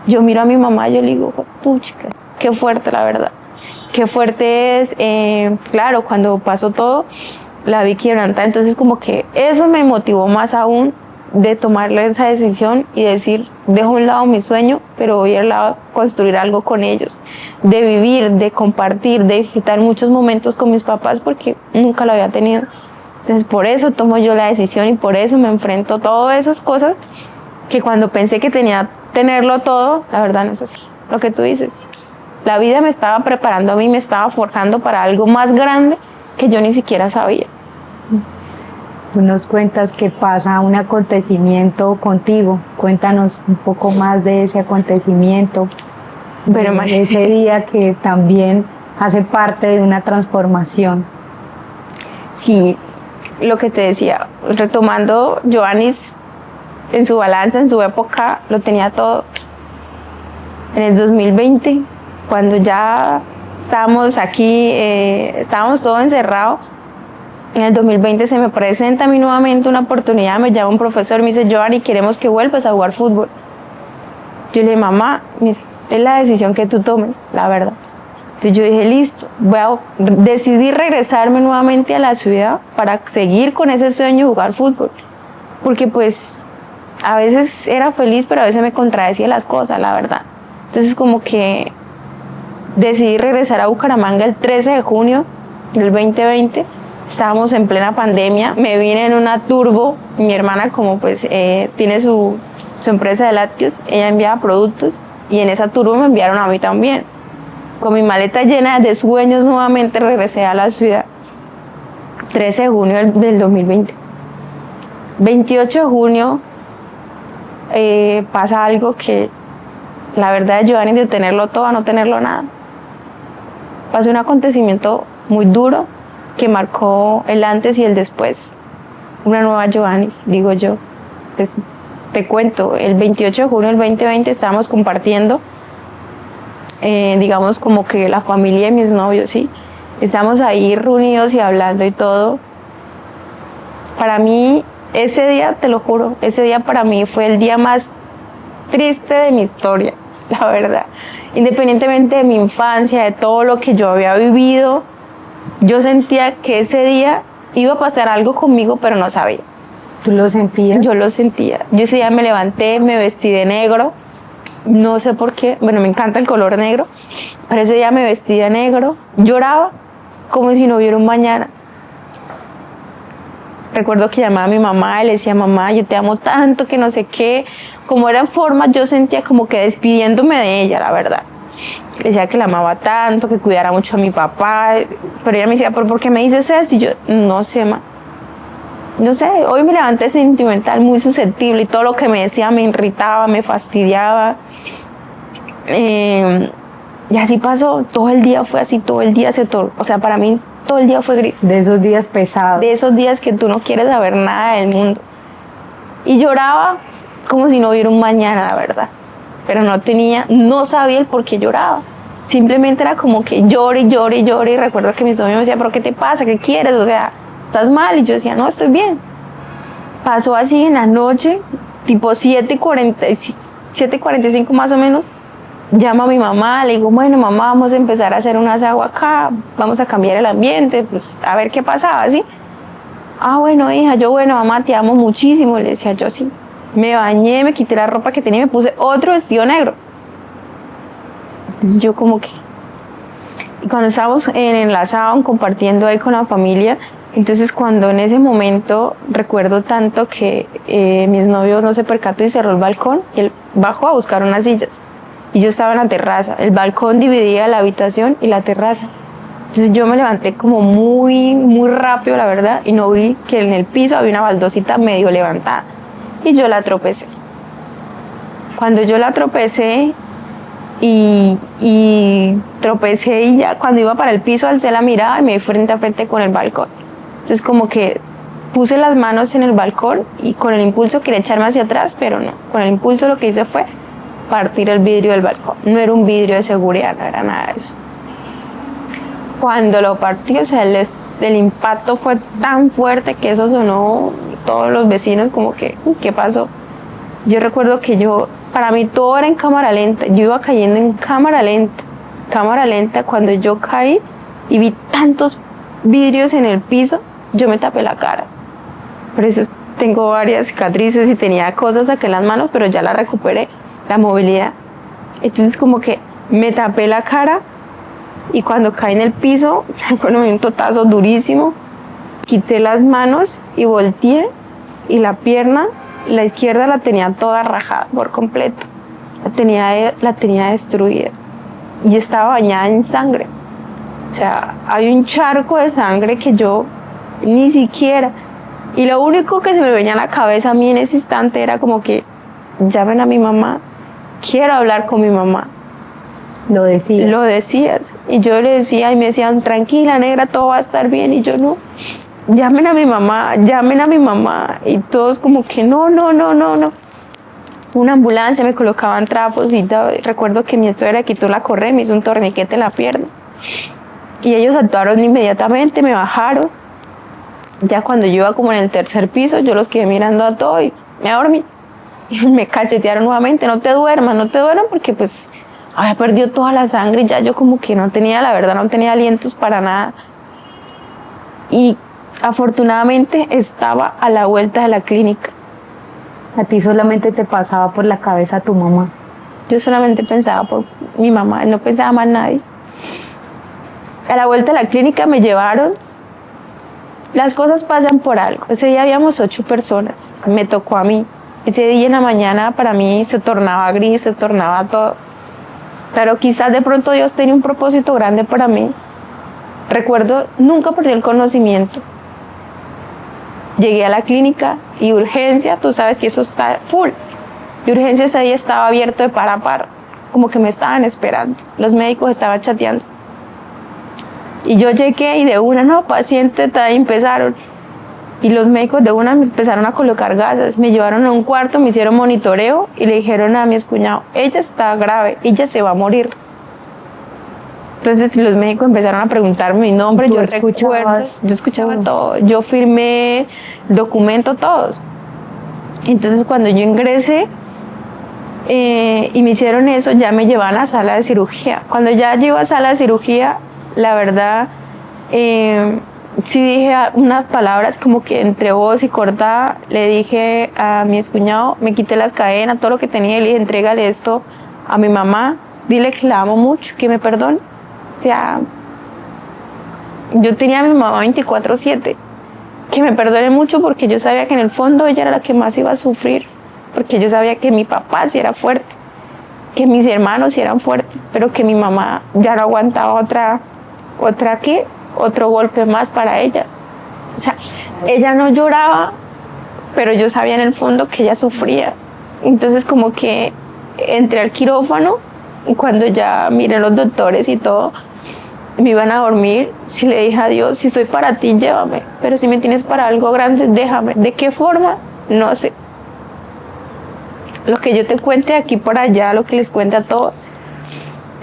[SPEAKER 1] yo miro a mi mamá y yo le digo, puchica, qué fuerte la verdad. Qué fuerte es, claro, cuando pasó todo, la vi quebrantada, entonces como que eso me motivó más aún de tomarle esa decisión y decir, dejo a un lado mi sueño, pero voy al lado a construir algo con ellos, de vivir, de compartir, de disfrutar muchos momentos con mis papás porque nunca lo había tenido. Entonces por eso tomo yo la decisión y por eso me enfrento a todas esas cosas que cuando pensé que tenía tenerlo todo, la verdad no es así. Lo que tú dices, la vida me estaba preparando a mí, me estaba forjando para algo más grande que yo ni siquiera sabía.
[SPEAKER 3] Tú nos cuentas que pasa un acontecimiento contigo. Cuéntanos un poco más de ese acontecimiento,
[SPEAKER 1] Pero
[SPEAKER 3] de ese día que también hace parte de una transformación.
[SPEAKER 1] Sí, lo que te decía, retomando, Joannis en su balanza, en su época, lo tenía todo. En el 2020, cuando ya estábamos aquí, estábamos todos encerrados, en el 2020 se me presenta a mí nuevamente una oportunidad, me llama un profesor, me dice, Joanny, queremos que vuelvas a jugar fútbol. Yo le dije, mamá, es la decisión que tú tomes, la verdad. Entonces yo dije, listo, decidí regresarme nuevamente a la ciudad para seguir con ese sueño de jugar fútbol. Porque pues a veces era feliz, pero a veces me contradecía las cosas, la verdad. Entonces como que decidí regresar a Bucaramanga el 13 de junio del 2020. Estábamos en plena pandemia, me vine en una turbo. Mi hermana, como pues tiene su empresa de lácteos, ella enviaba productos y en esa turbo me enviaron a mí también. Con mi maleta llena de sueños nuevamente regresé a la ciudad. 13 de junio del 2020. 28 de junio pasa algo que la verdad Giovanni, de tenerlo todo a no tenerlo nada. Pasó un acontecimiento muy duro que marcó el antes y el después. Una nueva Giovanni, digo yo. Pues, te cuento, el 28 de junio del 2020 estábamos compartiendo, digamos como que la familia de mis novios, ¿sí? Estamos ahí reunidos y hablando y todo. Para mí, ese día, te lo juro, ese día para mí fue el día más triste de mi historia, la verdad. Independientemente de mi infancia, de todo lo que yo había vivido, yo sentía que ese día iba a pasar algo conmigo, pero no sabía.
[SPEAKER 3] ¿Tú lo sentías?
[SPEAKER 1] Yo lo sentía. Yo ese día me levanté, me vestí de negro. No sé por qué, bueno, me encanta el color negro, pero ese día me vestí de negro, lloraba como si no hubiera un mañana. Recuerdo que llamaba a mi mamá y le decía, mamá, yo te amo tanto, que no sé qué. Como eran formas, yo sentía como que despidiéndome de ella, la verdad. Le decía que la amaba tanto, que cuidara mucho a mi papá, pero ella me decía, ¿por qué me dices eso? Y yo, no sé, ma. No sé, hoy me levanté sentimental, muy susceptible, y todo lo que me decía me irritaba, me fastidiaba. Y así pasó, todo el día fue así, todo el día o sea, para mí todo el día fue gris.
[SPEAKER 3] De esos días pesados.
[SPEAKER 1] De esos días que tú no quieres saber nada del mundo. Y lloraba como si no hubiera un mañana, la verdad. Pero no sabía el por qué lloraba. Simplemente era como que llore, llore, llore. Y recuerdo que mi novio me decía, ¿pero qué te pasa? ¿Qué quieres? O sea, ¿estás mal? Y yo decía, no, estoy bien. Pasó así en la noche, tipo 7:45 más o menos. Llamo a mi mamá, le digo, bueno, mamá, vamos a empezar a hacer un asado acá, vamos a cambiar el ambiente, pues a ver qué pasaba, ¿sí? Ah, bueno, hija, bueno, mamá, te amo muchísimo. Le decía yo, sí. Me bañé, me quité la ropa que tenía y me puse otro vestido negro. Entonces yo como que... Y cuando estábamos en el asado compartiendo ahí con la familia, entonces cuando en ese momento recuerdo tanto que mis novios no se percató y cerró el balcón, y él bajó a buscar unas sillas. Y yo estaba en la terraza. El balcón dividía la habitación y la terraza. Entonces yo me levanté como muy, muy rápido, la verdad, y no vi que en el piso había una baldosita medio levantada. Y yo la tropecé. Cuando yo la tropecé y tropecé y ya cuando iba para el piso alcé la mirada y me vi frente a frente con el balcón. Entonces como que puse las manos en el balcón y con el impulso quería echarme hacia atrás, pero no. Con el impulso lo que hice fue partir el vidrio del balcón. No era un vidrio de seguridad, no era nada de eso. Cuando lo partí, o sea, el impacto fue tan fuerte que eso sonó, todos los vecinos como que, ¿qué pasó? Yo recuerdo que para mí todo era en cámara lenta, yo iba cayendo en cámara lenta, cuando yo caí y vi tantos vidrios en el piso, yo me tapé la cara. Por eso tengo varias cicatrices y tenía cosas aquí en las manos, pero ya la recuperé, la movilidad. Entonces como que me tapé la cara y cuando caí en el piso, bueno, me dio un totazo durísimo, quité las manos y volteé y la pierna, la izquierda la tenía toda rajada por completo, la tenía destruida y estaba bañada en sangre. O sea, hay un charco de sangre que yo ni siquiera, y lo único que se me venía a la cabeza a mí en ese instante era como que llamen a mi mamá, quiero hablar con mi mamá.
[SPEAKER 3] Lo decías.
[SPEAKER 1] Y yo le decía y me decían, tranquila negra, todo va a estar bien. Y yo no, llamen a mi mamá. Y todos como que no. Una ambulancia, me colocaban trapos y recuerdo que mi suegra quitó la correa y me hizo un torniquete en la pierna. Y ellos actuaron inmediatamente, me bajaron. Ya cuando yo iba como en el tercer piso, yo los quedé mirando a todo y me dormí. Y me cachetearon nuevamente, no te duermas porque pues había perdido toda la sangre y ya yo como que no tenía, la verdad, no tenía alientos para nada. Y afortunadamente estaba a la vuelta de la clínica.
[SPEAKER 3] A ti solamente te pasaba por la cabeza tu mamá.
[SPEAKER 1] Yo solamente pensaba por mi mamá, no pensaba más nadie. A la vuelta de la clínica me llevaron. Las cosas pasan por algo. Ese día habíamos 8 personas. Me tocó a mí. Ese día en la mañana para mí se tornaba gris, se tornaba todo. Pero quizás de pronto Dios tenía un propósito grande para mí. Recuerdo, nunca perdí el conocimiento. Llegué a la clínica y urgencia, tú sabes que eso está full. Y urgencia ese día estaba abierto de par a par, como que me estaban esperando. Los médicos estaban chateando. Y yo llegué y de una, no, paciente, empezaron. Y los médicos de una me empezaron a colocar gasas. Me llevaron a un cuarto, me hicieron monitoreo y le dijeron a mi excuñado, ella está grave, ella se va a morir. Entonces los médicos empezaron a preguntarme mi nombre, yo escuchaba todo, yo firmé documento, todos. Entonces cuando yo ingresé y me hicieron eso, ya me llevaban a sala de cirugía. Cuando ya llego a sala de cirugía, la verdad, sí dije unas palabras como que entre voz y cortada, le dije a mi excuñado, me quité las cadenas, todo lo que tenía, y le dije, entrégale esto a mi mamá, dile que la amo mucho, que me perdone. O sea, yo tenía a mi mamá 24/7, que me perdone mucho porque yo sabía que en el fondo ella era la que más iba a sufrir, porque yo sabía que mi papá sí era fuerte, que mis hermanos sí eran fuertes, pero que mi mamá ya no aguantaba otro golpe más para ella. O sea, ella no lloraba, pero yo sabía en el fondo que ella sufría. Entonces como que entré al quirófano y cuando ya miré los doctores y todo, me iban a dormir, si le dije a Dios, si soy para ti, llévame, pero si me tienes para algo grande, déjame. ¿De qué forma? No sé. Lo que yo te cuente de aquí para allá, lo que les cuente a todos,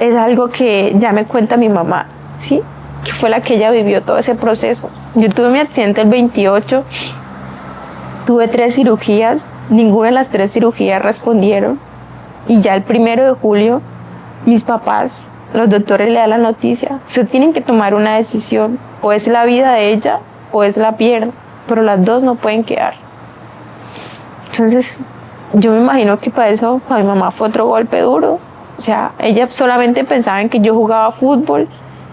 [SPEAKER 1] es algo que ya me cuenta mi mamá, ¿sí? Que fue la que ella vivió todo ese proceso. Yo tuve mi accidente el 28, tuve 3 cirugías, ninguna de las 3 cirugías respondieron, y ya el 1 de julio, mis papás, los doctores le dan la noticia, ustedes tienen que tomar una decisión, o es la vida de ella, o es la pierna, pero las dos no pueden quedar. Entonces, yo me imagino que para eso, para mi mamá fue otro golpe duro. O sea, ella solamente pensaba en que yo jugaba fútbol,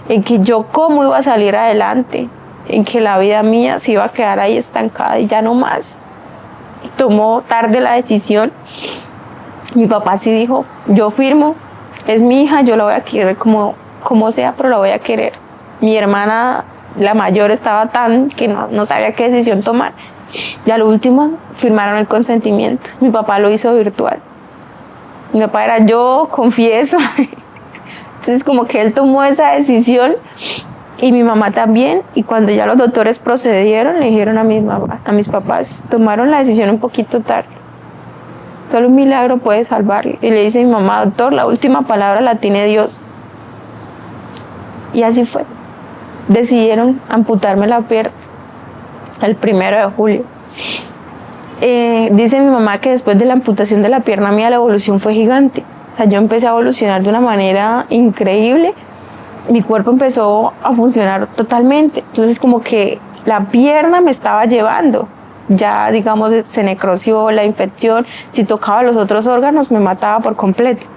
[SPEAKER 1] en que yo cómo iba a salir adelante, en que la vida mía se iba a quedar ahí estancada y ya no más. Tomó tarde la decisión. Mi papá sí dijo, yo firmo, es mi hija, yo la voy a querer como sea, pero la voy a querer. Mi hermana, la mayor, estaba tan que no sabía qué decisión tomar. Y al último firmaron el consentimiento. Mi papá lo hizo virtual. Mi papá era yo, confieso. Entonces como que él tomó esa decisión y mi mamá también. Y cuando ya los doctores procedieron, le dijeron a mis papás, tomaron la decisión un poquito tarde. Solo un milagro puede salvarle. Y le dice mi mamá, doctor, la última palabra la tiene Dios. Y así fue. Decidieron amputarme la pierna el 1 de julio. Dice mi mamá que después de la amputación de la pierna mía la evolución fue gigante. O sea, yo empecé a evolucionar de una manera increíble. Mi cuerpo empezó a funcionar totalmente. Entonces como que la pierna me estaba llevando. Ya, digamos, se necrosió la infección. Si tocaba los otros órganos, me mataba por completo.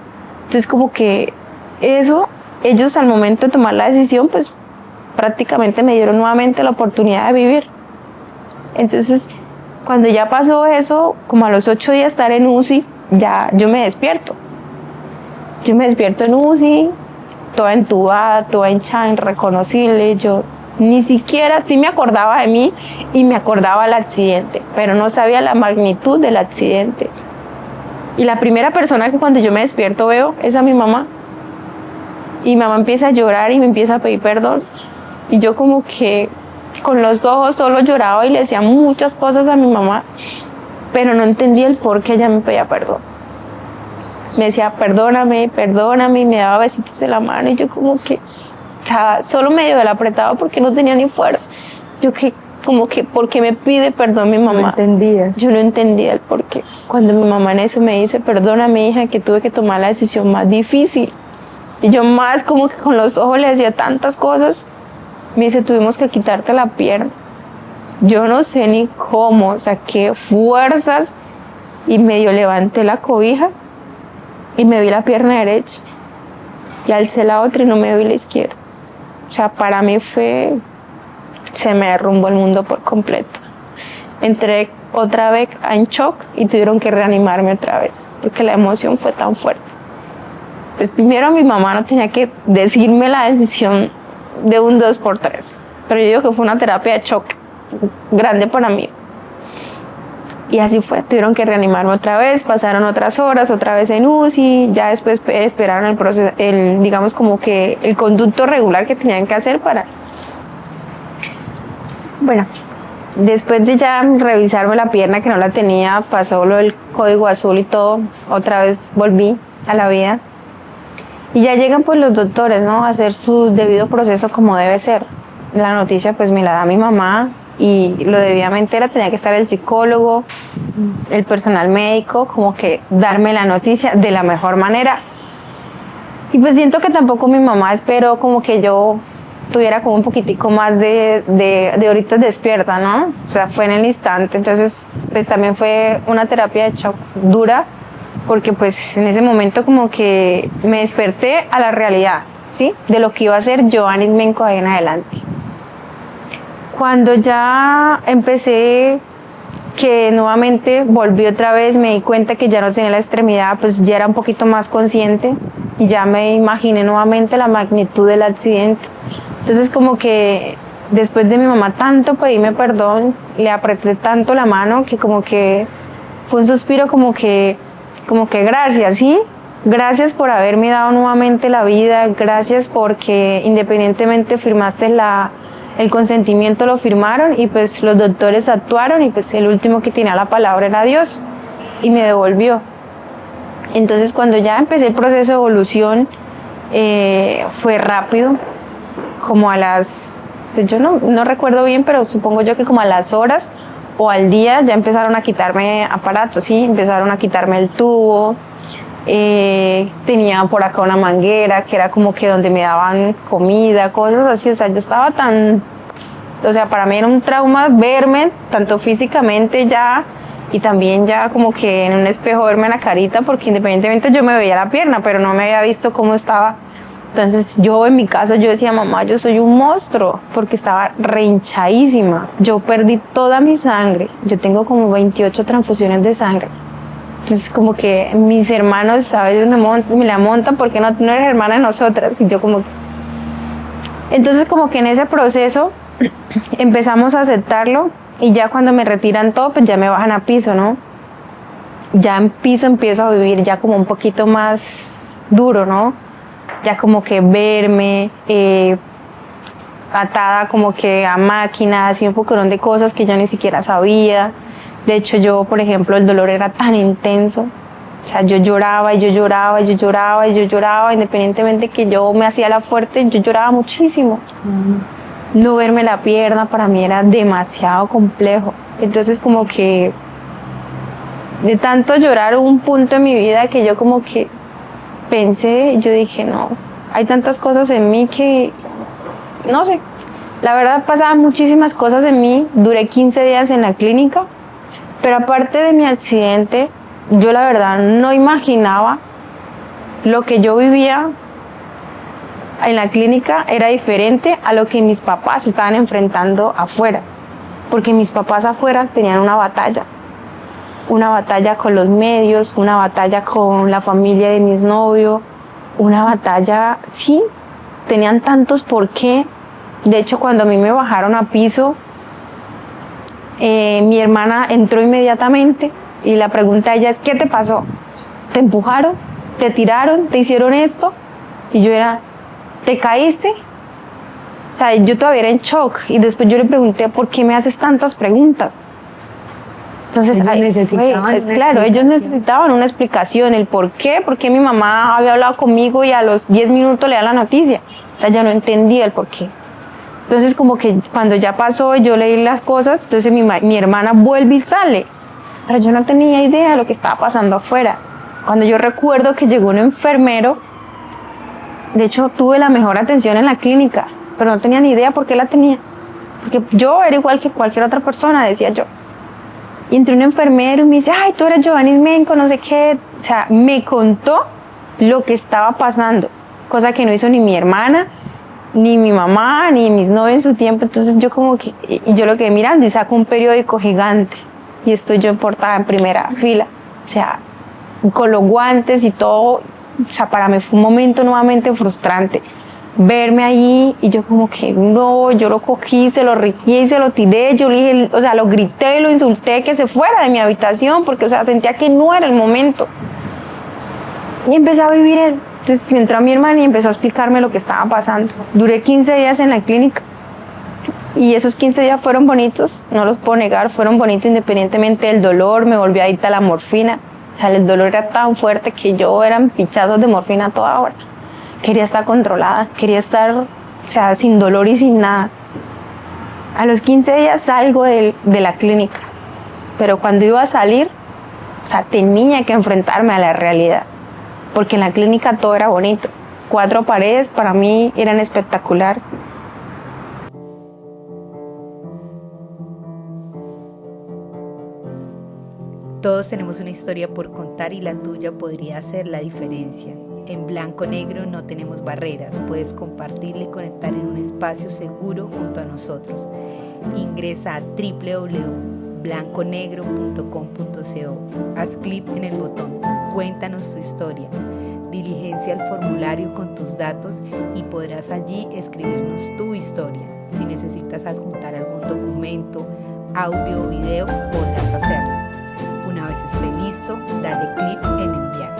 [SPEAKER 1] Entonces como que eso, ellos al momento de tomar la decisión, pues prácticamente me dieron nuevamente la oportunidad de vivir. Entonces, cuando ya pasó eso, como a los 8 días de estar en UCI, ya yo me despierto. Yo me despierto en UCI, toda entubada, toda hinchada, irreconocible. Yo ni siquiera, sí me acordaba de mí y me acordaba del accidente, pero no sabía la magnitud del accidente. Y la primera persona que cuando yo me despierto veo es a mi mamá. Y mi mamá empieza a llorar y me empieza a pedir perdón. Y yo como que con los ojos solo lloraba y le decía muchas cosas a mi mamá, pero no entendía el por qué ella me pedía perdón. Me decía, perdóname, perdóname, y me daba besitos en la mano, y yo como que, o sea, solo medio del apretado porque no tenía ni fuerza. Yo, ¿qué como que, ¿por qué me pide perdón mi mamá?
[SPEAKER 3] No entendías.
[SPEAKER 1] Yo no entendía el por qué. Cuando mi mamá en eso me dice, perdona mi hija, que tuve que tomar la decisión más difícil. Y yo más como que con los ojos le decía tantas cosas. Me dice, tuvimos que quitarte la pierna. Yo no sé ni cómo, saqué fuerzas y medio levanté la cobija y me vi la pierna derecha. Y alcé la otra y no me vi la izquierda. O sea, para mí se me derrumbó el mundo por completo. Entré otra vez en shock y tuvieron que reanimarme otra vez, porque la emoción fue tan fuerte. Pues primero mi mamá no tenía que decirme la decisión de un 2x3, pero yo digo que fue una terapia de shock grande para mí. Y así fue, tuvieron que reanimarme otra vez, pasaron otras horas, otra vez en UCI, ya después esperaron el proceso, digamos como que el conducto regular que tenían que hacer para... Bueno, después de ya revisarme la pierna que no la tenía, pasó lo del código azul y todo, otra vez volví a la vida. Y ya llegan pues los doctores, ¿no? A hacer su debido proceso como debe ser. La noticia pues me la da mi mamá y lo debidamente era, tenía que estar el psicólogo, el personal médico, como que darme la noticia de la mejor manera. Y pues siento que tampoco mi mamá esperó como que yo tuviera como un poquitico más de horitas despierta, ¿no? O sea, fue en el instante. Entonces pues también fue una terapia de shock dura, porque pues en ese momento como que me desperté a la realidad, ¿sí? De lo que iba a ser Joannis Menco de ahí en adelante. Cuando ya empecé, que nuevamente volví otra vez, me di cuenta que ya no tenía la extremidad, pues ya era un poquito más consciente y ya me imaginé nuevamente la magnitud del accidente. Entonces como que después de mi mamá tanto pedirme perdón, le apreté tanto la mano que como que fue un suspiro como que gracias, ¿sí? Gracias por haberme dado nuevamente la vida, gracias porque independientemente firmaste el consentimiento, lo firmaron y pues los doctores actuaron y pues el último que tenía la palabra era Dios y me devolvió. Entonces cuando ya empecé el proceso de evolución fue rápido, como a las, yo no recuerdo bien, pero supongo yo que como a las horas o al día ya empezaron a quitarme aparatos, ¿sí? Empezaron a quitarme el tubo, tenía por acá una manguera que era como que donde me daban comida, cosas así. O sea, yo estaba o sea, para mí era un trauma verme tanto físicamente ya y también ya como que en un espejo verme la carita, porque independientemente yo me veía la pierna, pero no me había visto cómo estaba. Entonces yo en mi casa yo decía, mamá, yo soy un monstruo, porque estaba rehinchadísima. Yo perdí toda mi sangre, yo tengo como 28 transfusiones de sangre. Entonces como que mis hermanos a veces me la montan, porque no eres hermana de nosotras. Y yo como... Entonces como que en ese proceso empezamos a aceptarlo y ya cuando me retiran todo, pues ya me bajan a piso, ¿no? Ya en piso empiezo a vivir ya como un poquito más duro, ¿no? Ya como que verme atada como que a máquinas y un poquitón de cosas que yo ni siquiera sabía. De hecho, yo, por ejemplo, el dolor era tan intenso. O sea, yo lloraba y yo lloraba y yo lloraba y yo lloraba, independientemente que yo me hacía la fuerte, yo lloraba muchísimo. No verme la pierna para mí era demasiado complejo. Entonces, como que de tanto llorar hubo un punto en mi vida que yo como que pensé, yo dije, no, hay tantas cosas en mí que, no sé, la verdad pasaban muchísimas cosas en mí. Duré 15 días en la clínica, pero aparte de mi accidente, yo la verdad no imaginaba lo que yo vivía en la clínica era diferente a lo que mis papás estaban enfrentando afuera, porque mis papás afuera tenían una batalla con los medios, una batalla con la familia de mi exnovio, una batalla, sí, tenían tantos por qué. De hecho, cuando a mí me bajaron a piso, mi hermana entró inmediatamente y la pregunta a ella es, ¿qué te pasó? ¿Te empujaron? ¿Te tiraron? ¿Te hicieron esto? Y yo era, ¿te caíste? O sea, yo todavía era en shock y después yo le pregunté, ¿por qué me haces tantas preguntas? Entonces, claro, ellos necesitaban una explicación, el por qué mi mamá había hablado conmigo y a los 10 minutos le da la noticia. O sea, ya no entendía el por qué. Entonces como que cuando ya pasó y yo leí las cosas, entonces mi hermana vuelve y sale. Pero yo no tenía idea de lo que estaba pasando afuera. Cuando yo recuerdo que llegó un enfermero, de hecho tuve la mejor atención en la clínica, pero no tenía ni idea por qué la tenía. Porque yo era igual que cualquier otra persona, decía yo. Y entró un enfermero y me dice, ay, tú eres Joannis Menco, no sé qué. O sea, me contó lo que estaba pasando, cosa que no hizo ni mi hermana, ni mi mamá, ni mis novios en su tiempo. Entonces yo como que, y yo lo quedé mirando y saco un periódico gigante y estoy yo en portada en primera fila, o sea, con los guantes y todo. O sea, para mí fue un momento nuevamente frustrante verme ahí, y yo como que no, yo lo cogí, se lo riqué y se lo tiré, yo le dije, o sea, lo grité y lo insulté que se fuera de mi habitación porque, o sea, sentía que no era el momento. Y empecé a vivir eso. Entonces entró mi hermana y empezó a explicarme lo que estaba pasando. Duré 15 días en la clínica y esos 15 días fueron bonitos, no los puedo negar, fueron bonitos independientemente del dolor. Me volví adicta a la morfina, o sea, el dolor era tan fuerte que yo eran pinchazos de morfina a toda hora. Quería estar controlada, quería estar, o sea, sin dolor y sin nada. A los 15 días salgo de la clínica, pero cuando iba a salir, o sea, tenía que enfrentarme a la realidad, porque en la clínica todo era bonito. 4 paredes para mí eran espectacular.
[SPEAKER 2] Todos tenemos una historia por contar y la tuya podría hacer la diferencia. En Blanco Negro no tenemos barreras, puedes compartirla y conectar en un espacio seguro junto a nosotros. Ingresa a www.blanconegro.com.co, haz clic en el botón, cuéntanos tu historia, diligencia el formulario con tus datos y podrás allí escribirnos tu historia. Si necesitas adjuntar algún documento, audio o video, podrás hacerlo. Una vez esté listo, dale clic en enviar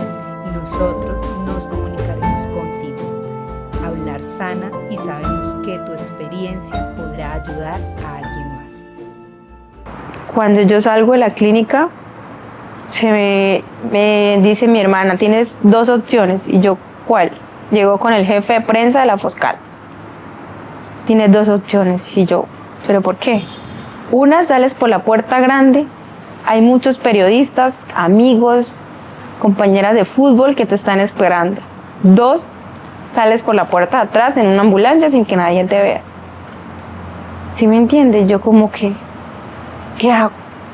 [SPEAKER 2] y nosotros nos comunicaremos contigo. Hablar sana y sabemos que tu experiencia podrá ayudar a alguien más.
[SPEAKER 1] Cuando yo salgo de la clínica, me dice mi hermana, tienes 2 opciones. Y yo, ¿cuál? Llegó con el jefe de prensa de la Foscal. Tienes 2 opciones. Y yo, ¿pero por qué? Una, sales por la puerta grande. Hay muchos periodistas, amigos, compañeras de fútbol que te están esperando. 2, sales por la puerta de atrás en una ambulancia sin que nadie te vea. ¿Sí me entiendes? Yo como que, ¿qué hago?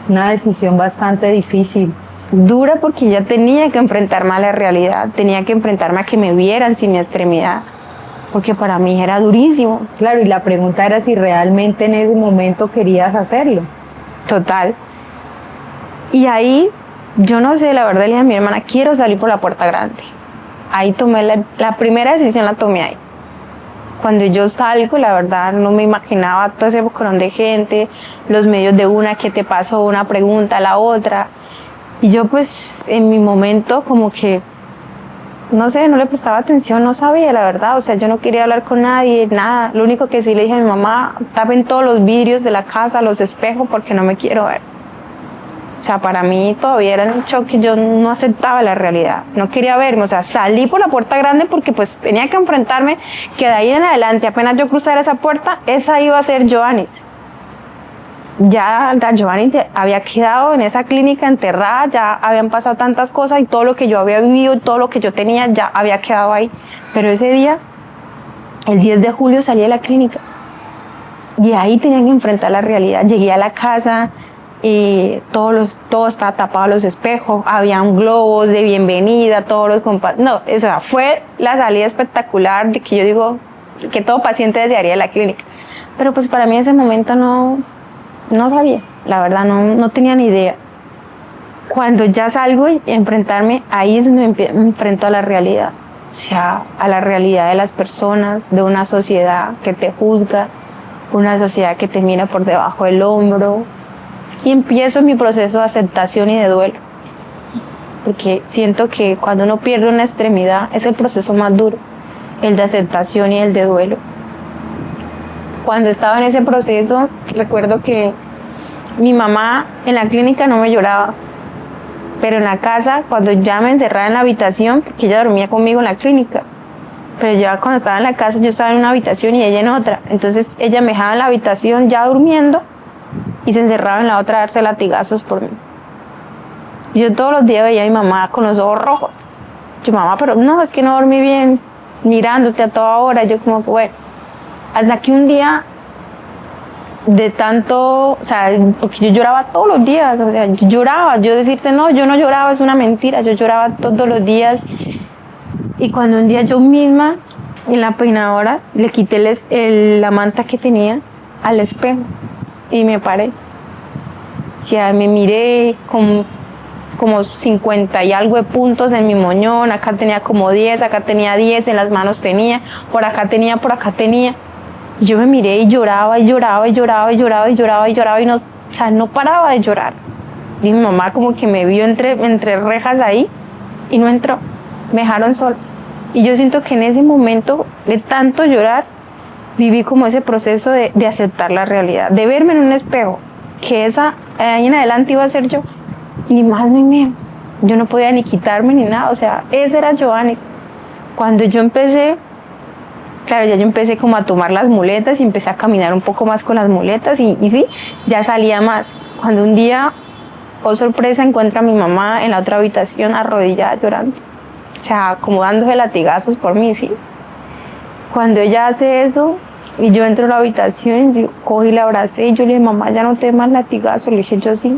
[SPEAKER 3] Una decisión bastante difícil.
[SPEAKER 1] Dura porque ya tenía que enfrentarme a la realidad, tenía que enfrentarme a que me vieran sin mi extremidad, porque para mí era durísimo.
[SPEAKER 3] Claro, y la pregunta era si realmente en ese momento querías hacerlo.
[SPEAKER 1] Total. Y ahí, yo no sé, la verdad le dije a mi hermana, quiero salir por la puerta grande. Ahí tomé la primera decisión, la tomé ahí. Cuando yo salgo, la verdad, no me imaginaba todo ese bocorón de gente, los medios de una que te pasó una pregunta a la otra. Y yo pues en mi momento como que, no sé, no le prestaba atención, no sabía la verdad. O sea, yo no quería hablar con nadie, nada. Lo único que sí le dije a mi mamá, tapen todos los vidrios de la casa, los espejos, porque no me quiero ver. O sea, para mí todavía era un shock que yo no aceptaba la realidad, no quería verme. O sea, salí por la puerta grande porque pues tenía que enfrentarme que de ahí en adelante, apenas yo cruzara esa puerta, esa iba a ser Joannis. Ya la Joannis había quedado en esa clínica enterrada, ya habían pasado tantas cosas y todo lo que yo había vivido, todo lo que yo tenía ya había quedado ahí. Pero ese día, el 10 de julio salí de la clínica y ahí tenía que enfrentar la realidad. Llegué a la casa y todo estaba tapado, los espejos, habían globos de bienvenida, todos los compas. No, o sea, fue la salida espectacular de que yo digo que todo paciente desearía de la clínica. Pero pues para mí en ese momento no sabía, la verdad no tenía ni idea. Cuando ya salgo y enfrentarme, ahí es donde me enfrento a la realidad. O sea, a la realidad de las personas, de una sociedad que te juzga, una sociedad que te mira por debajo del hombro. Y empiezo mi proceso de aceptación y de duelo, porque siento que cuando uno pierde una extremidad es el proceso más duro, el de aceptación y el de duelo. Cuando estaba en ese proceso, recuerdo que mi mamá en la clínica no me lloraba, pero en la casa, cuando ya me encerraba en la habitación, porque ella dormía conmigo en la clínica, Pero ya cuando estaba en la casa, yo estaba en una habitación y ella en otra. Entonces ella me dejaba en la habitación ya durmiendo y se encerraba en la otra a darse latigazos por mí. Yo todos los días veía a mi mamá con los ojos rojos. Yo, mamá, pero no, es que no dormí bien, mirándote a toda hora. Yo como, bueno, hasta que un día de tanto, o sea, porque yo lloraba todos los días, o sea, yo lloraba. Yo decirte, no, yo no lloraba, es una mentira. Yo lloraba todos los días. Y cuando un día yo misma, en la peinadora, le quité la manta que tenía al espejo y me paré. O sea, me miré como 50 y algo de puntos en mi moñón. Acá tenía como 10, acá tenía 10, en las manos tenía, por acá tenía, por acá tenía. Y yo me miré y lloraba y lloraba y lloraba y lloraba y lloraba y lloraba y no, o sea, no paraba de llorar. Y mi mamá como que me vio entre rejas ahí y no entró. Me dejaron sola. Y yo siento que en ese momento de tanto llorar, viví como ese proceso de aceptar la realidad, de verme en un espejo, que esa ahí en adelante iba a ser yo, ni más ni menos. Yo no podía ni quitarme ni nada, o sea, ese era Joannis. Cuando yo empecé, claro, ya yo empecé como a tomar las muletas y empecé a caminar un poco más con las muletas y sí, ya salía más. Cuando un día, oh sorpresa, encuentro a mi mamá en la otra habitación arrodillada llorando. O sea, como dándose latigazos por mí, sí. Cuando ella hace eso y yo entro a la habitación, yo cogí y la abracé y yo le dije, mamá, ya no te des más latigazos. Le dije, yo sí.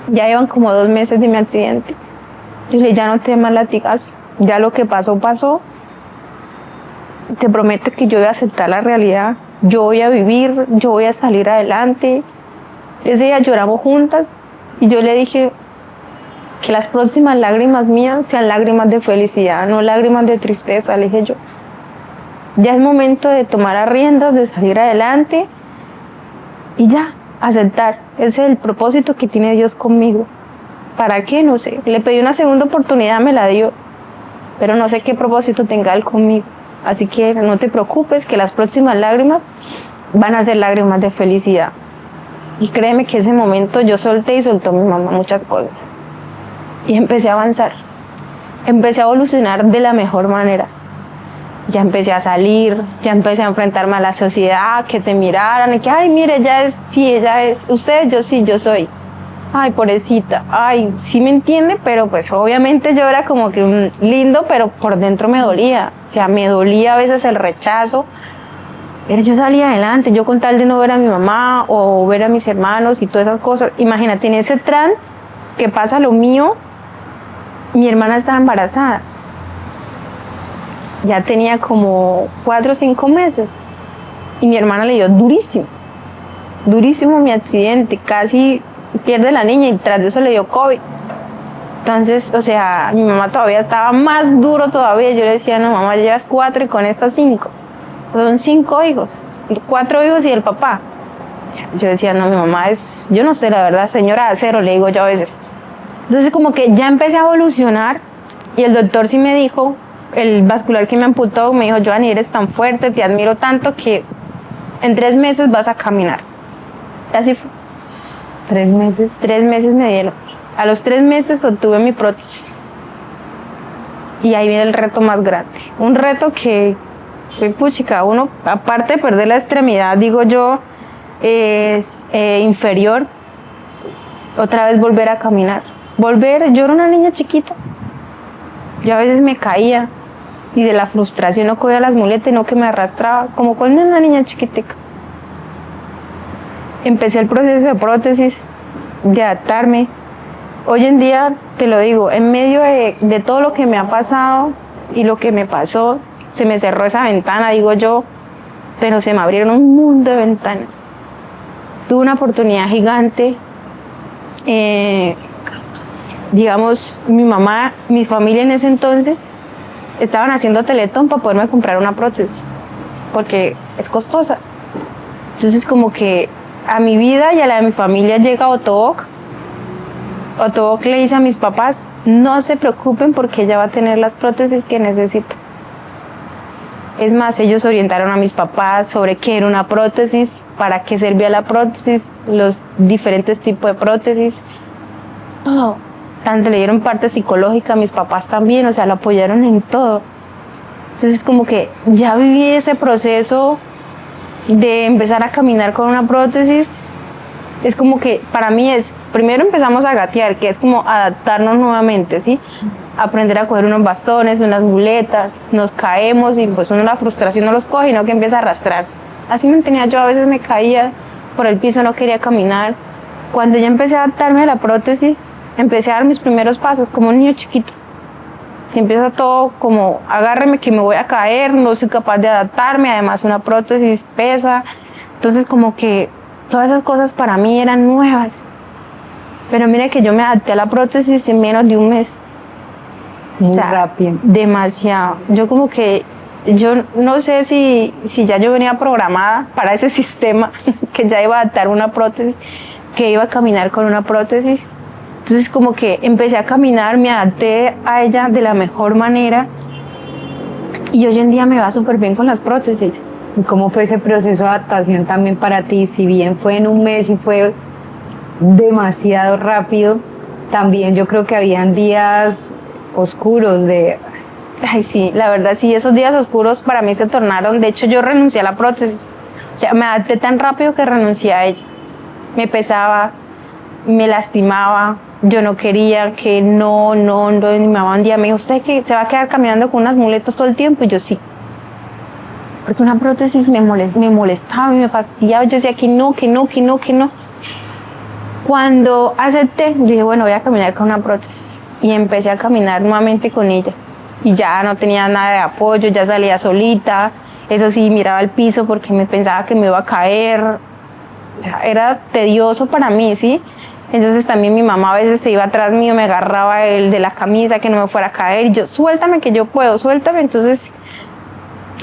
[SPEAKER 1] Ya iban como 2 meses de mi accidente. Yo le dije, ya no te des más latigazos. Ya lo que pasó, pasó. Te prometo que yo voy a aceptar la realidad. Yo voy a vivir, yo voy a salir adelante. Ese día lloramos juntas y yo le dije, que las próximas lágrimas mías sean lágrimas de felicidad, no lágrimas de tristeza, le dije yo. Ya es momento de tomar las riendas, de salir adelante y ya, aceptar. Ese es el propósito que tiene Dios conmigo. ¿Para qué? No sé. Le pedí una segunda oportunidad, me la dio, pero no sé qué propósito tenga Él conmigo. Así que no te preocupes, que las próximas lágrimas van a ser lágrimas de felicidad. Y créeme que ese momento yo solté y soltó mi mamá muchas cosas. Y empecé a avanzar, empecé a evolucionar de la mejor manera. Ya empecé a salir, ya empecé a enfrentarme a la sociedad, que te miraran y que, ay, mire, ella es, sí, ella es, usted, yo sí, yo soy. Ay, pobrecita, ay, sí me entiende, pero pues obviamente yo era como que lindo, pero por dentro me dolía. O sea, me dolía a veces el rechazo, pero yo salía adelante, yo con tal de no ver a mi mamá o ver a mis hermanos y todas esas cosas. Imagínate, en ese trance que pasa lo mío, mi hermana estaba embarazada. Ya tenía como 4 o 5 meses. Y mi hermana le dio durísimo. Durísimo mi accidente. Casi pierde la niña y tras de eso le dio COVID. Entonces, o sea, mi mamá todavía estaba más duro todavía. Yo le decía, no, mamá, llevas 4 y con estas 5. Son 5 hijos. 4 hijos y el papá. Yo decía, no, mi mamá es, yo no sé, la verdad, señora de acero, le digo yo a veces. Entonces como que ya empecé a evolucionar y el doctor sí me dijo, el vascular que me amputó, me dijo, Joanny, eres tan fuerte, te admiro tanto que en 3 meses vas a caminar. Y así fue.
[SPEAKER 3] 3 meses.
[SPEAKER 1] 3 meses me dieron. A los 3 meses obtuve mi prótesis. Y ahí viene el reto más grande. Un reto que, puchica, uno, aparte de perder la extremidad, digo yo, es inferior, otra vez volver a caminar. Yo era una niña chiquita. Yo a veces me caía y de la frustración no cogía las muletas, no que me arrastraba, como cuando era una niña chiquitica. Empecé el proceso de prótesis, de adaptarme. Hoy en día, te lo digo, en medio de todo lo que me ha pasado y lo que me pasó, se me cerró esa ventana, digo yo, pero se me abrieron un mundo de ventanas. Tuve una oportunidad gigante. Digamos, mi mamá, mi familia en ese entonces, estaban haciendo Teletón para poderme comprar una prótesis, porque es costosa. Entonces, como que a mi vida y a la de mi familia llega Otoboc. Otoboc le dice a mis papás, no se preocupen porque ella va a tener las prótesis que necesita. Es más, ellos orientaron a mis papás sobre qué era una prótesis, para qué servía la prótesis, los diferentes tipos de prótesis, todo. Tanto le dieron parte psicológica a mis papás también, o sea, lo apoyaron en todo. Entonces como que ya viví ese proceso de empezar a caminar con una prótesis. Es como que para mí primero empezamos a gatear, que es como adaptarnos nuevamente, ¿sí? Aprender a coger unos bastones, unas muletas, nos caemos y pues uno la frustración no los coge, sino que empieza a arrastrarse. Así me tenía yo, a veces me caía por el piso, no quería caminar. Cuando ya empecé a adaptarme a la prótesis, empecé a dar mis primeros pasos como un niño chiquito. Y empieza todo como, agárreme que me voy a caer, no soy capaz de adaptarme, además una prótesis pesa. Entonces como que todas esas cosas para mí eran nuevas. Pero mire que yo me adapté a la prótesis en menos de un mes.
[SPEAKER 3] Muy rápido.
[SPEAKER 1] Demasiado. Yo como que, yo no sé si ya yo venía programada para ese sistema, que ya iba a adaptar una prótesis, que iba a caminar con una prótesis. Entonces como que empecé a caminar, me adapté a ella de la mejor manera y hoy en día me va súper bien con las prótesis.
[SPEAKER 3] ¿Y cómo fue ese proceso de adaptación también para ti? Si bien fue en un mes y fue demasiado rápido, también yo creo que habían días oscuros de...
[SPEAKER 1] Ay, sí, la verdad sí, esos días oscuros para mí se tornaron, de hecho yo renuncié a la prótesis, o sea, me adapté tan rápido que renuncié a ella. Me pesaba, me lastimaba, yo no quería, que no, mi mamá un día me dijo, ¿usted que se va a quedar caminando con unas muletas todo el tiempo? Y yo sí. Porque una prótesis me molestaba y me fastidiaba, yo decía que no. Cuando acepté, yo dije, bueno, voy a caminar con una prótesis. Y empecé a caminar nuevamente con ella. Y ya no tenía nada de apoyo, ya salía solita. Eso sí, miraba al piso porque me pensaba que me iba a caer. O sea, era tedioso para mí, ¿sí? Entonces también mi mamá a veces se iba atrás mío, me agarraba el de la camisa que no me fuera a caer. Y yo, suéltame que yo puedo, suéltame. Entonces,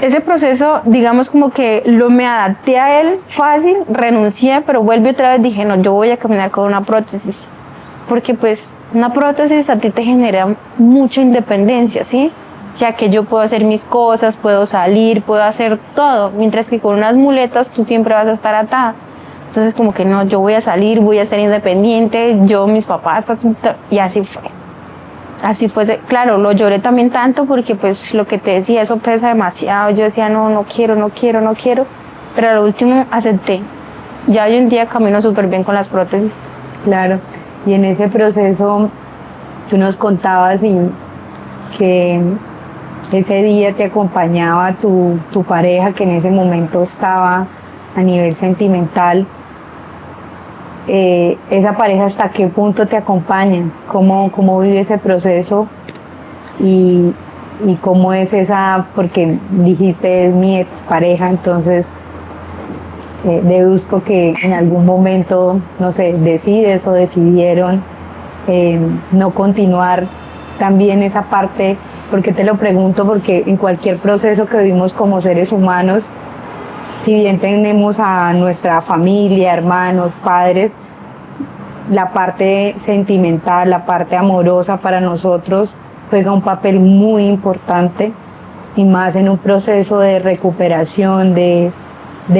[SPEAKER 1] ese proceso, digamos como que me adapté a él fácil, renuncié, pero vuelvo otra vez, dije, no, yo voy a caminar con una prótesis. Porque pues una prótesis a ti te genera mucha independencia, ¿sí? Ya que yo puedo hacer mis cosas, puedo salir, puedo hacer todo, mientras que con unas muletas tú siempre vas a estar atada. Entonces como que no, yo voy a salir, voy a ser independiente, yo, mis papás, y así fue. Así fue, claro, lo lloré también tanto porque pues lo que te decía, eso pesa demasiado. Yo decía, no quiero, pero al último acepté. Ya hoy en día camino súper bien con las prótesis.
[SPEAKER 3] Claro, y en ese proceso tú nos contabas que ese día te acompañaba tu pareja, que en ese momento estaba a nivel sentimental. Esa pareja, ¿hasta qué punto te acompaña? ¿Cómo vive ese proceso? Y cómo es esa, porque dijiste es mi expareja, entonces deduzco que en algún momento, no sé, decides o decidieron no continuar también esa parte. Porque te lo pregunto, porque en cualquier proceso que vivimos como seres humanos, si bien tenemos a nuestra familia, hermanos, padres, la parte sentimental, la parte amorosa para nosotros juega un papel muy importante, y más en un proceso de recuperación, de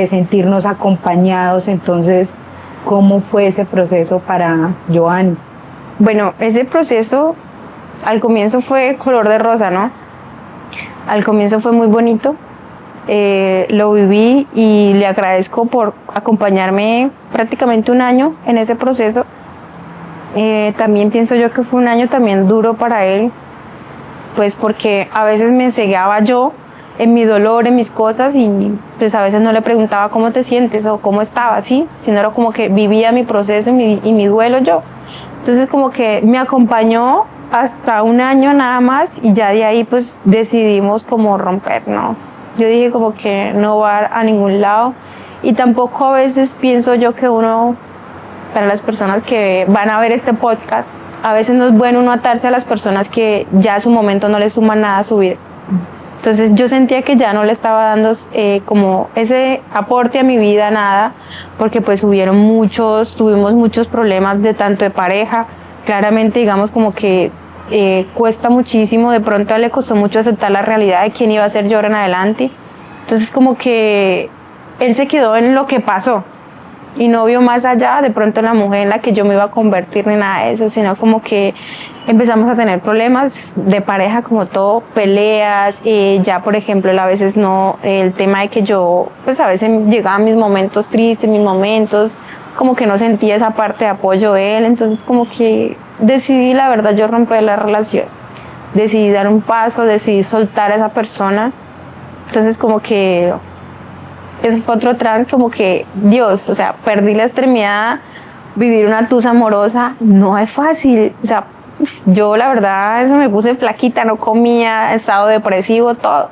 [SPEAKER 3] sentirnos acompañados. Entonces, ¿cómo fue ese proceso para Joannis?
[SPEAKER 1] Bueno, ese proceso al comienzo fue color de rosa, ¿no? Al comienzo fue muy bonito. Lo viví y le agradezco por acompañarme prácticamente un año en ese proceso. También pienso yo que fue un año también duro para él, pues porque a veces me cegaba yo en mi dolor, en mis cosas, y pues a veces no le preguntaba cómo te sientes o cómo estabas, ¿sí? Sino era como que vivía mi proceso y mi duelo yo. Entonces como que me acompañó hasta un año nada más, y ya de ahí pues decidimos como romper, ¿no? Yo dije como que no va a ningún lado, y tampoco a veces pienso yo que uno, para las personas que van a ver este podcast, a veces no es bueno uno atarse a las personas que ya a su momento no le suman nada a su vida. Entonces yo sentía que ya no le estaba dando como ese aporte a mi vida, nada, porque pues tuvimos muchos problemas de tanto de pareja. Claramente digamos como que cuesta muchísimo, de pronto a él le costó mucho aceptar la realidad de quién iba a ser yo en adelante. Entonces como que él se quedó en lo que pasó, y no vio más allá de pronto en la mujer en la que yo me iba a convertir ni nada de eso, sino como que empezamos a tener problemas de pareja como todo, peleas, ya por ejemplo él a veces no, el tema de que yo pues a veces llegaban mis momentos tristes, mis momentos como que no sentía esa parte de apoyo de él, entonces como que decidí la verdad yo romper la relación, decidí dar un paso, decidí soltar a esa persona, entonces como que eso fue otro trance, como que Dios, o sea, perdí la extremidad, vivir una tusa amorosa no es fácil, o sea, yo la verdad eso me puse flaquita, no comía, estado depresivo, todo.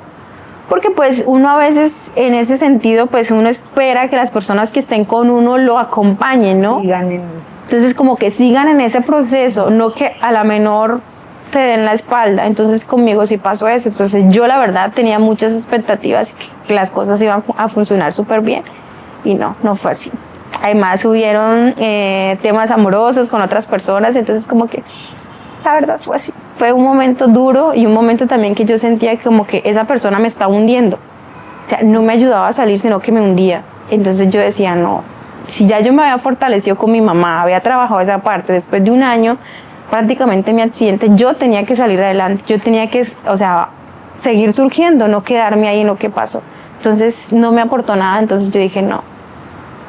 [SPEAKER 1] Porque pues uno a veces en ese sentido pues uno espera que las personas que estén con uno lo acompañen, ¿no? Entonces como que sigan en ese proceso, no que a la menor te den la espalda. Entonces conmigo sí pasó eso. Entonces yo la verdad tenía muchas expectativas que las cosas iban a funcionar súper bien y no fue así. Además hubieron temas amorosos con otras personas, entonces como que la verdad fue así. Fue un momento duro y un momento también que yo sentía como que esa persona me estaba hundiendo. O sea, no me ayudaba a salir, sino que me hundía. Entonces yo decía, no, si ya yo me había fortalecido con mi mamá, había trabajado esa parte, después de un año, prácticamente mi accidente, yo tenía que salir adelante, yo tenía que, o sea, seguir surgiendo, no quedarme ahí en lo que pasó. Entonces no me aportó nada, entonces yo dije, no.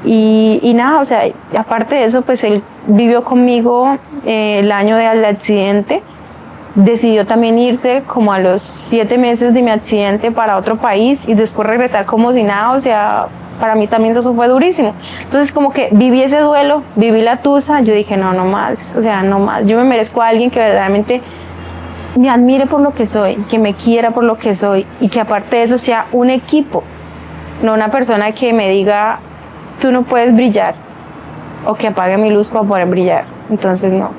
[SPEAKER 1] Y nada, o sea, aparte de eso, pues él vivió conmigo el año del accidente, decidió también irse como a los 7 meses de mi accidente para otro país y después regresar como si nada, o sea, para mí también eso fue durísimo. Entonces como que viví ese duelo, viví la tusa, yo dije no más, o sea, no más, yo me merezco a alguien que verdaderamente me admire por lo que soy, que me quiera por lo que soy y que aparte de eso sea un equipo, no una persona que me diga tú no puedes brillar o que apague mi luz para poder brillar. Entonces no,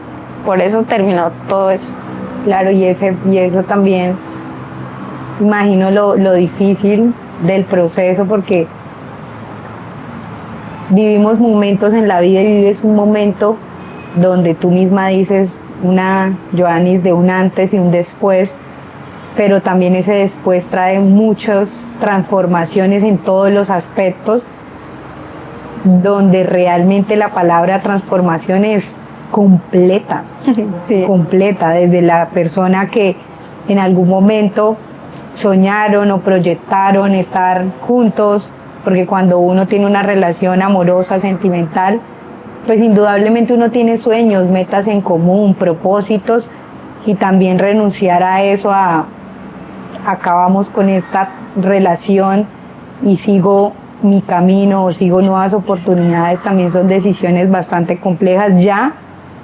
[SPEAKER 1] por eso terminó todo eso.
[SPEAKER 3] Claro, y eso también, imagino lo difícil del proceso, porque vivimos momentos en la vida y vives un momento donde tú misma dices una Joannis de un antes y un después, pero también ese después trae muchas transformaciones en todos los aspectos, donde realmente la palabra transformación es completa,
[SPEAKER 1] sí.
[SPEAKER 3] Completa, desde la persona que en algún momento soñaron o proyectaron estar juntos, porque cuando uno tiene una relación amorosa, sentimental, pues indudablemente uno tiene sueños, metas en común, propósitos, y también renunciar a eso, acabamos con esta relación y sigo mi camino o sigo nuevas oportunidades, también son decisiones bastante complejas, ya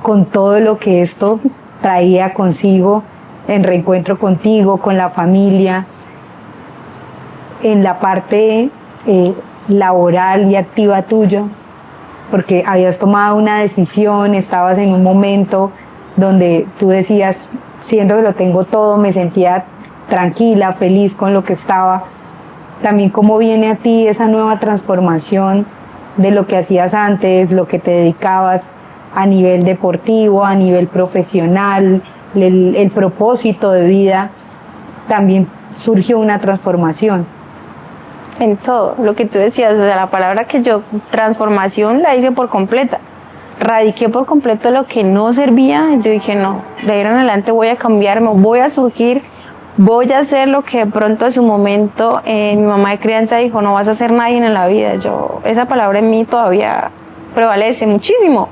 [SPEAKER 3] con todo lo que esto traía consigo en reencuentro contigo, con la familia, en la parte laboral y activa tuya, porque habías tomado una decisión, estabas en un momento donde tú decías, siento que lo tengo todo, me sentía tranquila, feliz con lo que estaba. También cómo viene a ti esa nueva transformación de lo que hacías antes, lo que te dedicabas a nivel deportivo, a nivel profesional, el propósito de vida, también surgió una transformación.
[SPEAKER 1] En todo, lo que tú decías, o sea, la palabra que yo, transformación, la hice por completa. Radiqué por completo lo que no servía, yo dije no, de ahí en adelante voy a cambiarme, voy a surgir, voy a hacer lo que de pronto en su momento mi mamá de crianza dijo, no vas a ser nadie en la vida. Esa palabra en mí todavía prevalece muchísimo.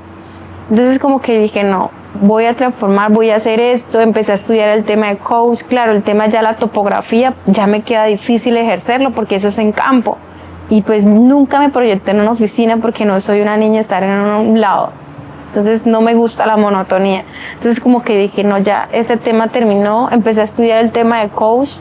[SPEAKER 1] Entonces como que dije, no, voy a transformar, voy a hacer esto. Empecé a estudiar el tema de coach. Claro, el tema ya la topografía, ya me queda difícil ejercerlo porque eso es en campo. Y pues nunca me proyecté en una oficina porque no soy una niña estar en un lado. Entonces no me gusta la monotonía. Entonces como que dije, no, ya este tema terminó. Empecé a estudiar el tema de coach.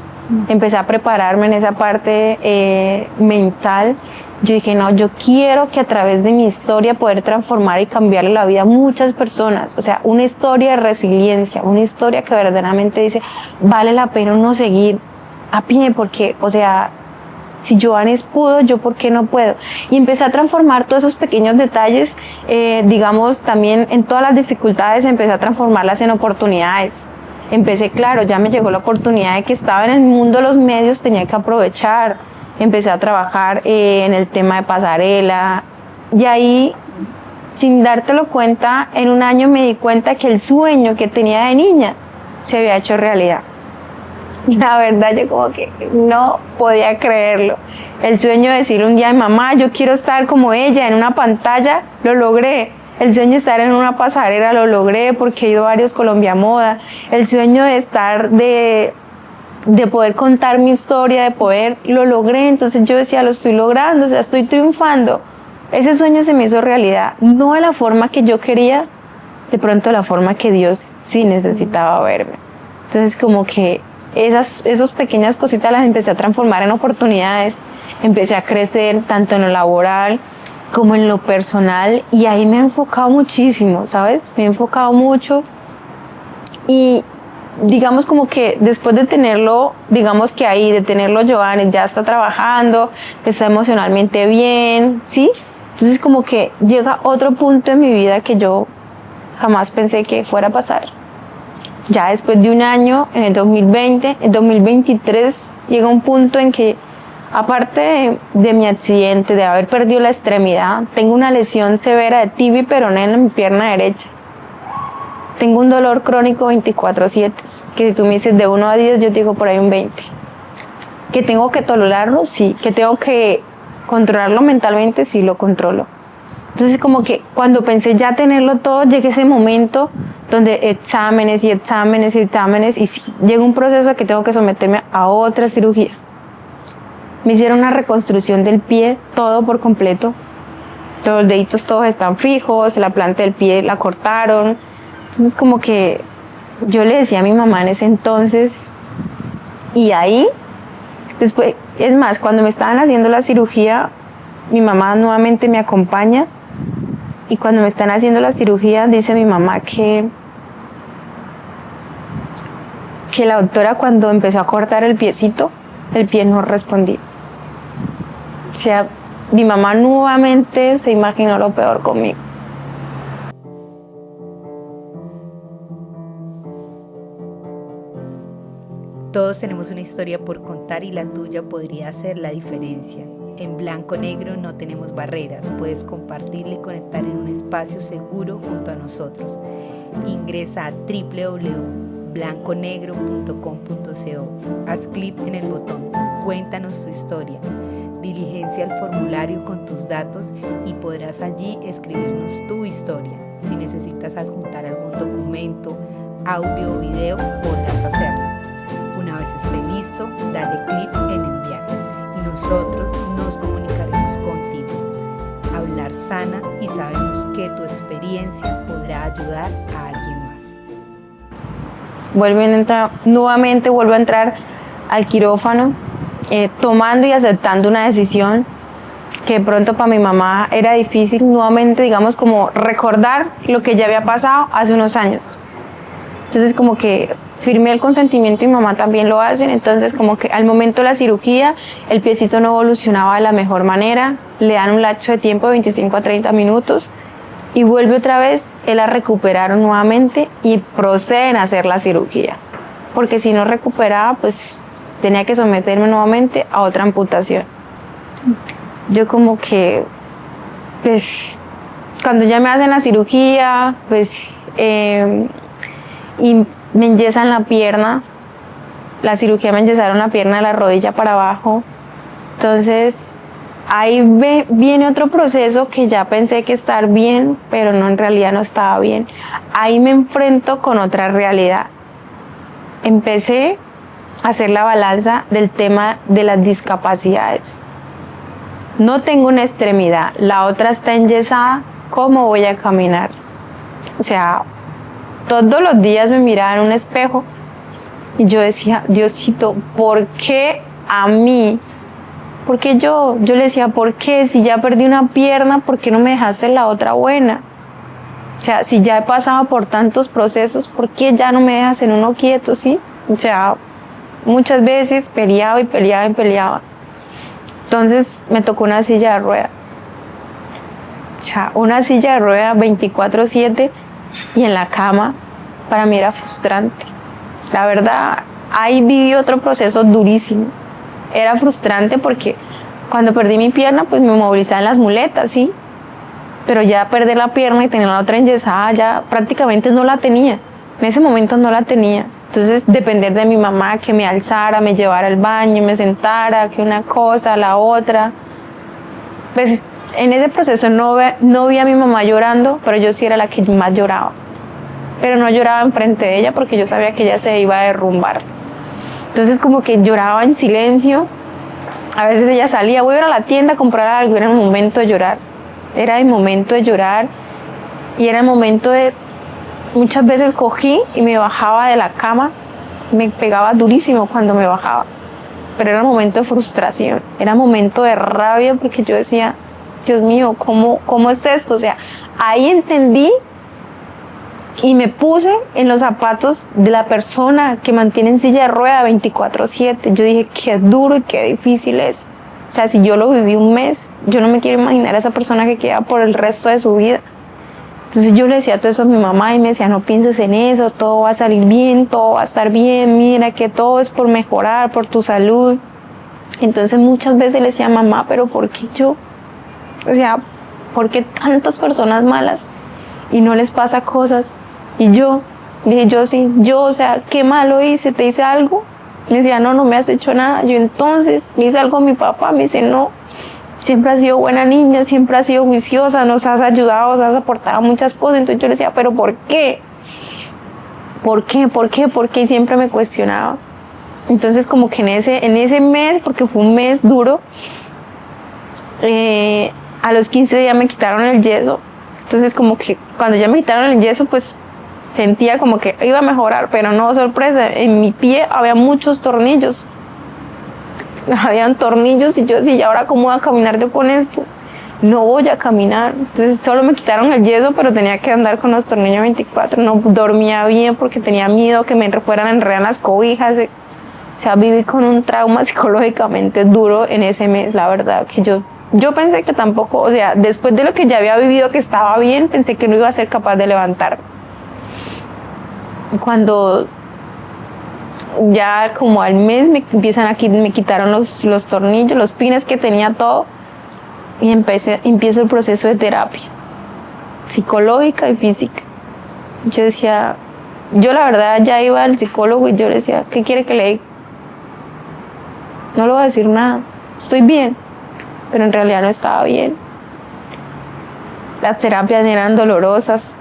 [SPEAKER 1] Empecé a prepararme en esa parte mental. Yo dije, no, yo quiero que a través de mi historia poder transformar y cambiarle la vida a muchas personas. O sea, una historia de resiliencia, una historia que verdaderamente dice, vale la pena uno seguir a pie porque, o sea, si Joannis pudo, yo por qué no puedo. Y empecé a transformar todos esos pequeños detalles, digamos, también en todas las dificultades, empecé a transformarlas en oportunidades. Empecé, claro, ya me llegó la oportunidad de que estaba en el mundo de los medios, tenía que aprovechar. Empecé a trabajar en el tema de pasarela, Y ahí, sin dártelo cuenta, en un año me di cuenta que el sueño que tenía de niña se había hecho realidad. La verdad, yo como que no podía creerlo. El sueño de decirle un día a mi mamá, yo quiero estar como ella en una pantalla, lo logré. El sueño de estar en una pasarela, lo logré porque he ido a varios Colombia Moda. El sueño de estar, de poder contar mi historia, de poder, lo logré. Entonces yo decía, lo estoy logrando, o sea, estoy triunfando. Ese sueño se me hizo realidad, no de la forma que yo quería, de pronto de la forma que Dios sí necesitaba verme. Entonces como que esas pequeñas cositas las empecé a transformar en oportunidades, empecé a crecer tanto en lo laboral como en lo personal, y ahí me he enfocado muchísimo, ¿sabes? Me he enfocado mucho, y digamos como que después de tenerlo, digamos que ahí, de tenerlo, Johannes ya está trabajando, está emocionalmente bien, ¿sí? Entonces como que llega otro punto en mi vida que yo jamás pensé que fuera a pasar. Ya después de un año, en el 2020, en 2023, llega un punto en que, aparte de mi accidente, de haber perdido la extremidad, tengo una lesión severa de tibia y peroné en mi pierna derecha. Tengo un dolor crónico 24/7, que si tú me dices de 1 a 10, yo te digo por ahí un 20. ¿Que tengo que tolerarlo? Sí. ¿Que tengo que controlarlo mentalmente? Sí, lo controlo. Entonces como que cuando pensé ya tenerlo todo, llega ese momento donde exámenes y exámenes y exámenes, y sí, llega un proceso que tengo que someterme a otra cirugía. Me hicieron una reconstrucción del pie, todo por completo. Los deditos todos están fijos, la planta del pie la cortaron. Entonces como que yo le decía a mi mamá en ese entonces, y ahí, después, es más, cuando me estaban haciendo la cirugía, mi mamá nuevamente me acompaña, y cuando me están haciendo la cirugía, dice mi mamá que la doctora, cuando empezó a cortar el piecito, el pie no respondía. O sea, mi mamá nuevamente se imaginó lo peor conmigo.
[SPEAKER 2] Todos tenemos una historia por contar y la tuya podría hacer la diferencia. En Blanco Negro no tenemos barreras, puedes compartirla y conectar en un espacio seguro junto a nosotros. Ingresa a www.blanconegro.com.co, haz clic en el botón, cuéntanos tu historia, diligencia el formulario con tus datos y podrás allí escribirnos tu historia. Si necesitas adjuntar algún documento, audio o video, podrás hacerlo. Una vez esté listo, dale clic en enviar y nosotros nos comunicaremos contigo. Hablar sana, y sabemos que tu experiencia podrá ayudar a alguien más.
[SPEAKER 1] Vuelvo a entrar al quirófano, tomando y aceptando una decisión que de pronto para mi mamá era difícil, nuevamente, digamos, como recordar lo que ya había pasado hace unos años. Entonces como que firmé el consentimiento, y mi mamá también lo hace. Entonces como que al momento de la cirugía el piecito no evolucionaba de la mejor manera, le dan un lapso de tiempo de 25 a 30 minutos y vuelve otra vez, él la recuperaron nuevamente y proceden a hacer la cirugía, porque si no recuperaba, pues tenía que someterme nuevamente a otra amputación. Yo como que, pues, cuando ya me hacen la cirugía, pues, y me enyesan la pierna, la cirugía me enyesaron la pierna de la rodilla para abajo. Entonces, ahí viene otro proceso que ya pensé que estar bien, pero no, en realidad no estaba bien. Ahí me enfrento con otra realidad. Empecé a hacer la balanza del tema de las discapacidades. No tengo una extremidad, la otra está enyesada, ¿cómo voy a caminar? O sea, todos los días me miraba en un espejo y yo decía, Diosito, ¿por qué a mí? ¿Por qué yo? Yo le decía, ¿por qué? Si ya perdí una pierna, ¿por qué no me dejaste la otra buena? O sea, si ya he pasado por tantos procesos, ¿por qué ya no me dejas en uno quieto, sí? O sea, muchas veces peleaba y peleaba y peleaba. Entonces me tocó una silla de rueda. O sea, una silla de rueda 24/7 y en la cama, para mí era frustrante. La verdad, ahí viví otro proceso durísimo. Era frustrante porque cuando perdí mi pierna, pues me movilizaban las muletas, ¿sí? pero ya perder la pierna y tener la otra enyesada ya prácticamente no la tenía. En ese momento no la tenía. Entonces depender de mi mamá que me alzara, me llevara al baño, me sentara, que una cosa, la otra. Pues en ese proceso no vi a mi mamá llorando, pero yo sí era la que más lloraba. Pero no lloraba enfrente de ella porque yo sabía que ella se iba a derrumbar. Entonces como que lloraba en silencio. A veces ella salía, voy a ir a la tienda a comprar algo, era el momento de llorar. Era el momento de llorar y era el momento de... Muchas veces cogí y me bajaba de la cama, me pegaba durísimo cuando me bajaba. Pero era un momento de frustración, era un momento de rabia porque yo decía, Dios mío, ¿cómo es esto? O sea, ahí entendí y me puse en los zapatos de la persona que mantiene en silla de rueda 24/7. Yo dije, qué duro y qué difícil es. O sea, si yo lo viví un mes, yo no me quiero imaginar a esa persona que queda por el resto de su vida. Entonces yo le decía todo eso a mi mamá y me decía, no pienses en eso, todo va a salir bien, todo va a estar bien, mira que todo es por mejorar, por tu salud. Entonces muchas veces le decía, mamá, pero ¿por qué yo? O sea, ¿por qué tantas personas malas y no les pasa cosas? Y yo, dije, o sea, ¿qué malo hice? ¿Te hice algo? Me decía, no me has hecho nada. Yo entonces le hice algo a mi papá, me dice, no, siempre has sido buena niña, siempre has sido juiciosa, nos has ayudado, nos has aportado muchas cosas. Entonces yo le decía, ¿pero por qué? ¿Por qué? ¿Por qué? ¿Por qué? Y siempre me cuestionaba. Entonces como que en ese mes, porque fue un mes duro, a los 15 días me quitaron el yeso. Entonces como que cuando ya me quitaron el yeso, pues sentía como que iba a mejorar, pero no, sorpresa, en mi pie había muchos tornillos. Habían tornillos y yo decía, ¿y ahora cómo voy a caminar yo con esto? No voy a caminar. Entonces solo me quitaron el yeso, pero tenía que andar con los tornillos 24. No dormía bien porque tenía miedo que me fueran a enredar las cobijas. O sea, viví con un trauma psicológicamente duro en ese mes, la verdad, que yo pensé que tampoco, o sea, después de lo que ya había vivido que estaba bien, pensé que no iba a ser capaz de levantarme. Cuando ya como al mes me quitaron los tornillos, los pines que tenía todo y empiezo el proceso de terapia psicológica y física. Yo decía, yo la verdad ya iba al psicólogo y yo le decía, ¿qué quiere que le diga? No le voy a decir nada, estoy bien, pero en realidad no estaba bien. Las terapias eran dolorosas,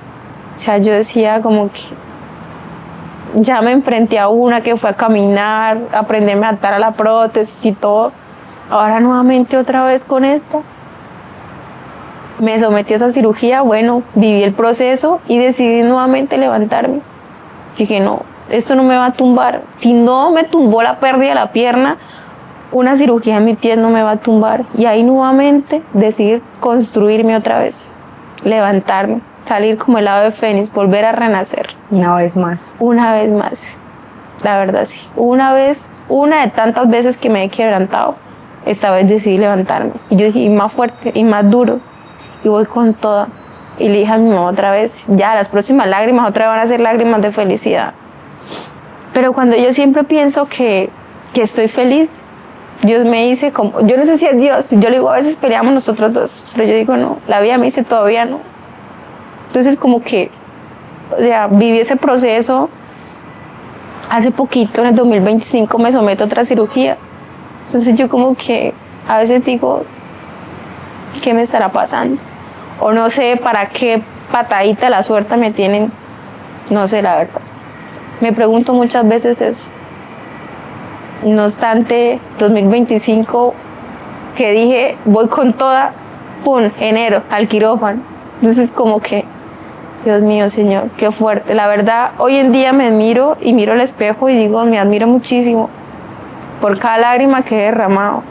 [SPEAKER 1] o sea, yo decía como que ya me enfrenté a una que fue a caminar, a aprenderme a atar a la prótesis y todo. Ahora nuevamente otra vez con esta. Me sometí a esa cirugía, bueno, viví el proceso y decidí nuevamente levantarme. Dije, no, esto no me va a tumbar. Si no me tumbó la pérdida de la pierna, una cirugía en mi pie no me va a tumbar. Y ahí nuevamente decidí construirme otra vez, levantarme, salir como el ave fénix, volver a renacer.
[SPEAKER 3] Una vez más.
[SPEAKER 1] Una vez más, la verdad sí. Una de tantas veces que me he quebrantado, esta vez decidí levantarme. Y yo dije, y más fuerte, y más duro, y voy con toda. Y le dije a mi mamá otra vez, ya las próximas lágrimas otra vez van a ser lágrimas de felicidad. Pero cuando yo siempre pienso que estoy feliz, Dios me dice, como, yo no sé si es Dios, yo le digo, a veces peleamos nosotros dos, pero yo digo, no, la vida me dice todavía no. Entonces como que, o sea, viví ese proceso. Hace poquito, en el 2025, me someto a otra cirugía. Entonces yo como que a veces digo, ¿qué me estará pasando? O no sé para qué patadita la suerte me tienen, no sé la verdad. Me pregunto muchas veces eso. No obstante, 2025, que dije, voy con toda, pum, enero, al quirófano. Entonces como que, Dios mío, Señor, qué fuerte. La verdad, hoy en día me miro y miro al espejo y digo, me admiro muchísimo por cada lágrima que he derramado,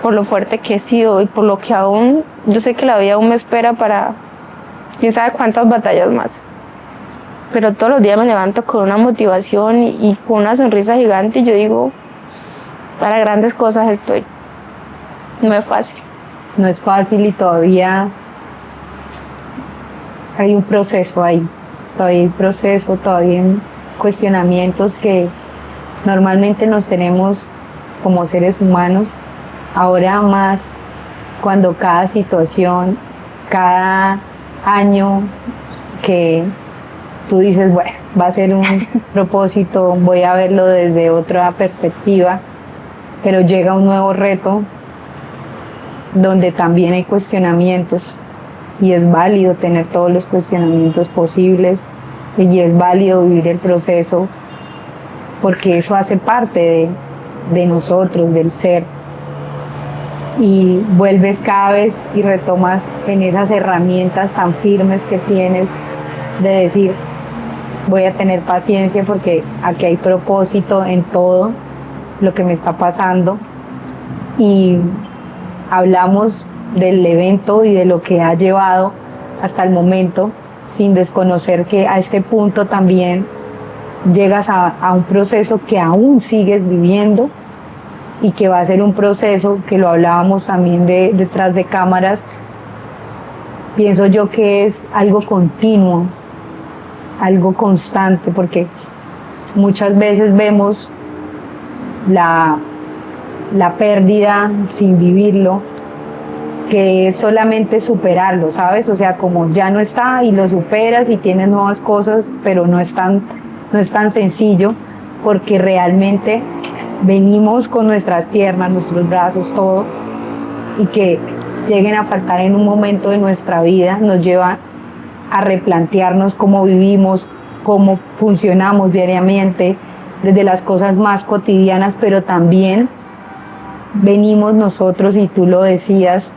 [SPEAKER 1] por lo fuerte que he sido y por lo que aún, yo sé que la vida aún me espera para quién sabe cuántas batallas más. Pero todos los días me levanto con una motivación y con una sonrisa gigante y yo digo, para grandes cosas estoy. No es fácil.
[SPEAKER 3] No es fácil y todavía hay un proceso ahí. Todavía hay proceso, todavía hay cuestionamientos que normalmente nos tenemos como seres humanos. Ahora más cuando cada situación, cada año que tú dices, bueno, va a ser un propósito, voy a verlo desde otra perspectiva, pero llega un nuevo reto donde también hay cuestionamientos y es válido tener todos los cuestionamientos posibles y es válido vivir el proceso porque eso hace parte de nosotros, del ser. Y vuelves cada vez y retomas en esas herramientas tan firmes que tienes de decir, voy a tener paciencia porque aquí hay propósito en todo lo que me está pasando. Y hablamos del evento y de lo que ha llevado hasta el momento, sin desconocer que a este punto también llegas a un proceso que aún sigues viviendo y que va a ser un proceso que lo hablábamos también detrás de cámaras. Pienso yo que es algo continuo, algo constante, porque muchas veces vemos la pérdida sin vivirlo, que es solamente superarlo, ¿sabes? O sea, como ya no está y lo superas y tienes nuevas cosas, pero no es tan sencillo, porque realmente venimos con nuestras piernas, nuestros brazos, todo, y que lleguen a faltar en un momento de nuestra vida nos lleva a replantearnos cómo vivimos, cómo funcionamos diariamente, desde las cosas más cotidianas, pero también venimos nosotros, y tú lo decías,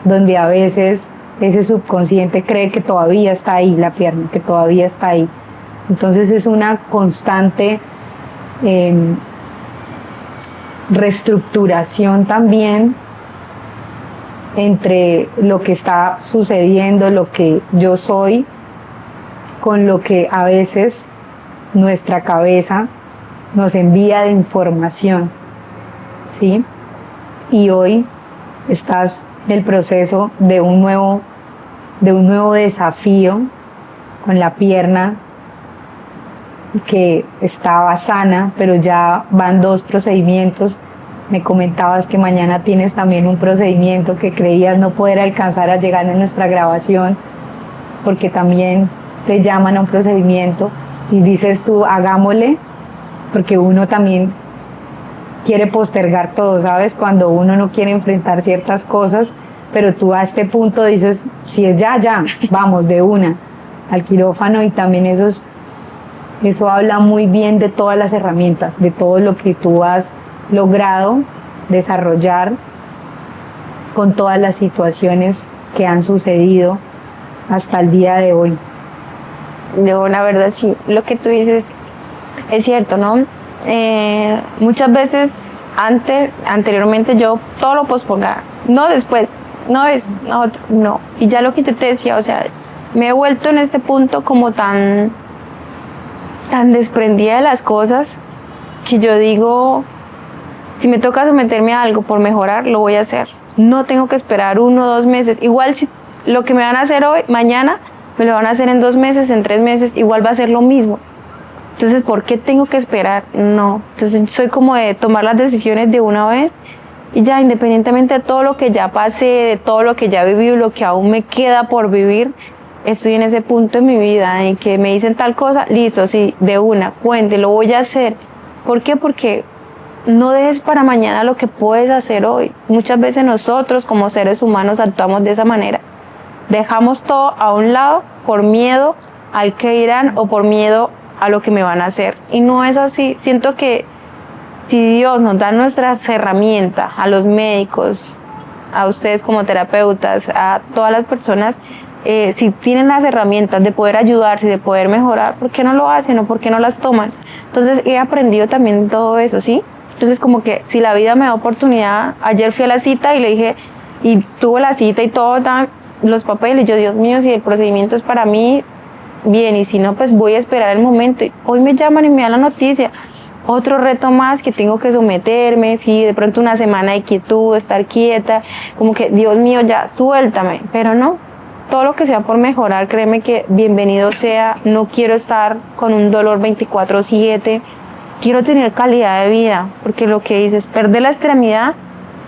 [SPEAKER 3] donde a veces ese subconsciente cree que todavía está ahí la pierna, que todavía está ahí. Entonces es una constante reestructuración también entre lo que está sucediendo, lo que yo soy, con lo que a veces nuestra cabeza nos envía de información, ¿sí? Y hoy estás en el proceso de un nuevo desafío con la pierna que estaba sana, pero ya van 2 procedimientos. Me comentabas que mañana tienes también un procedimiento que creías no poder alcanzar a llegar a nuestra grabación, porque también te llaman a un procedimiento y dices tú, hagámosle, porque uno también quiere postergar todo, ¿sabes? Cuando uno no quiere enfrentar ciertas cosas, pero tú a este punto dices, si es ya, vamos de una al quirófano. Y también eso habla muy bien de todas las herramientas, de todo lo que tú has logrado desarrollar con todas las situaciones que han sucedido hasta el día de hoy.
[SPEAKER 1] Yo, la verdad, sí, lo que tú dices es cierto, ¿no? Muchas veces anteriormente yo todo lo posponía, no después, no. Y ya lo que yo te decía, o sea, me he vuelto en este punto como tan desprendida de las cosas, que yo digo, si me toca someterme a algo por mejorar, lo voy a hacer. No tengo que esperar 1 o 2 meses. Igual si lo que me van a hacer hoy, mañana, me lo van a hacer en 2 meses, en 3 meses, igual va a ser lo mismo. Entonces, ¿por qué tengo que esperar? No. Entonces, soy como de tomar las decisiones de una vez y ya, independientemente de todo lo que ya pasé, de todo lo que ya viví, lo que aún me queda por vivir, estoy en ese punto en mi vida en que me dicen tal cosa, listo, sí, de una, cuente, lo voy a hacer. ¿Por qué? Porque no dejes para mañana lo que puedes hacer hoy. Muchas veces nosotros como seres humanos actuamos de esa manera. Dejamos todo a un lado por miedo al que dirán o por miedo a lo que me van a hacer. Y no es así. Siento que si Dios nos da nuestras herramientas, a los médicos, a ustedes como terapeutas, a todas las personas, si tienen las herramientas de poder ayudarse, de poder mejorar, ¿por qué no lo hacen o por qué no las toman? Entonces he aprendido también todo eso, ¿sí? Entonces como que si la vida me da oportunidad, ayer fui a la cita y le dije, y tuve la cita y todo, los papeles, yo, Dios mío, si el procedimiento es para mí, bien, y si no, pues voy a esperar el momento. Hoy me llaman y me dan la noticia, otro reto más que tengo que someterme, sí, de pronto una semana de quietud, estar quieta, como que, Dios mío, ya, suéltame, pero no. Todo lo que sea por mejorar, créeme que bienvenido sea. No quiero estar con un dolor 24/7. Quiero tener calidad de vida, porque lo que dices, perder la extremidad,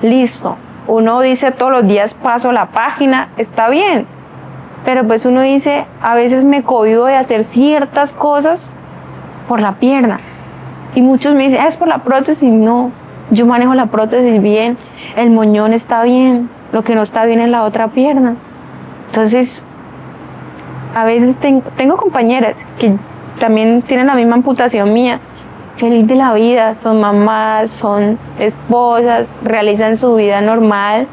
[SPEAKER 1] listo. uno dice todos los días paso la página, está bien, pero pues uno dice, a veces me cohíbo de hacer ciertas cosas por la pierna. Y muchos me dicen, es por la prótesis. No, yo manejo la prótesis bien, el moñón está bien, lo que no está bien es la otra pierna. Entonces, a veces tengo compañeras que también tienen la misma amputación mía, feliz de la vida, son mamás, son esposas, realizan su vida normal.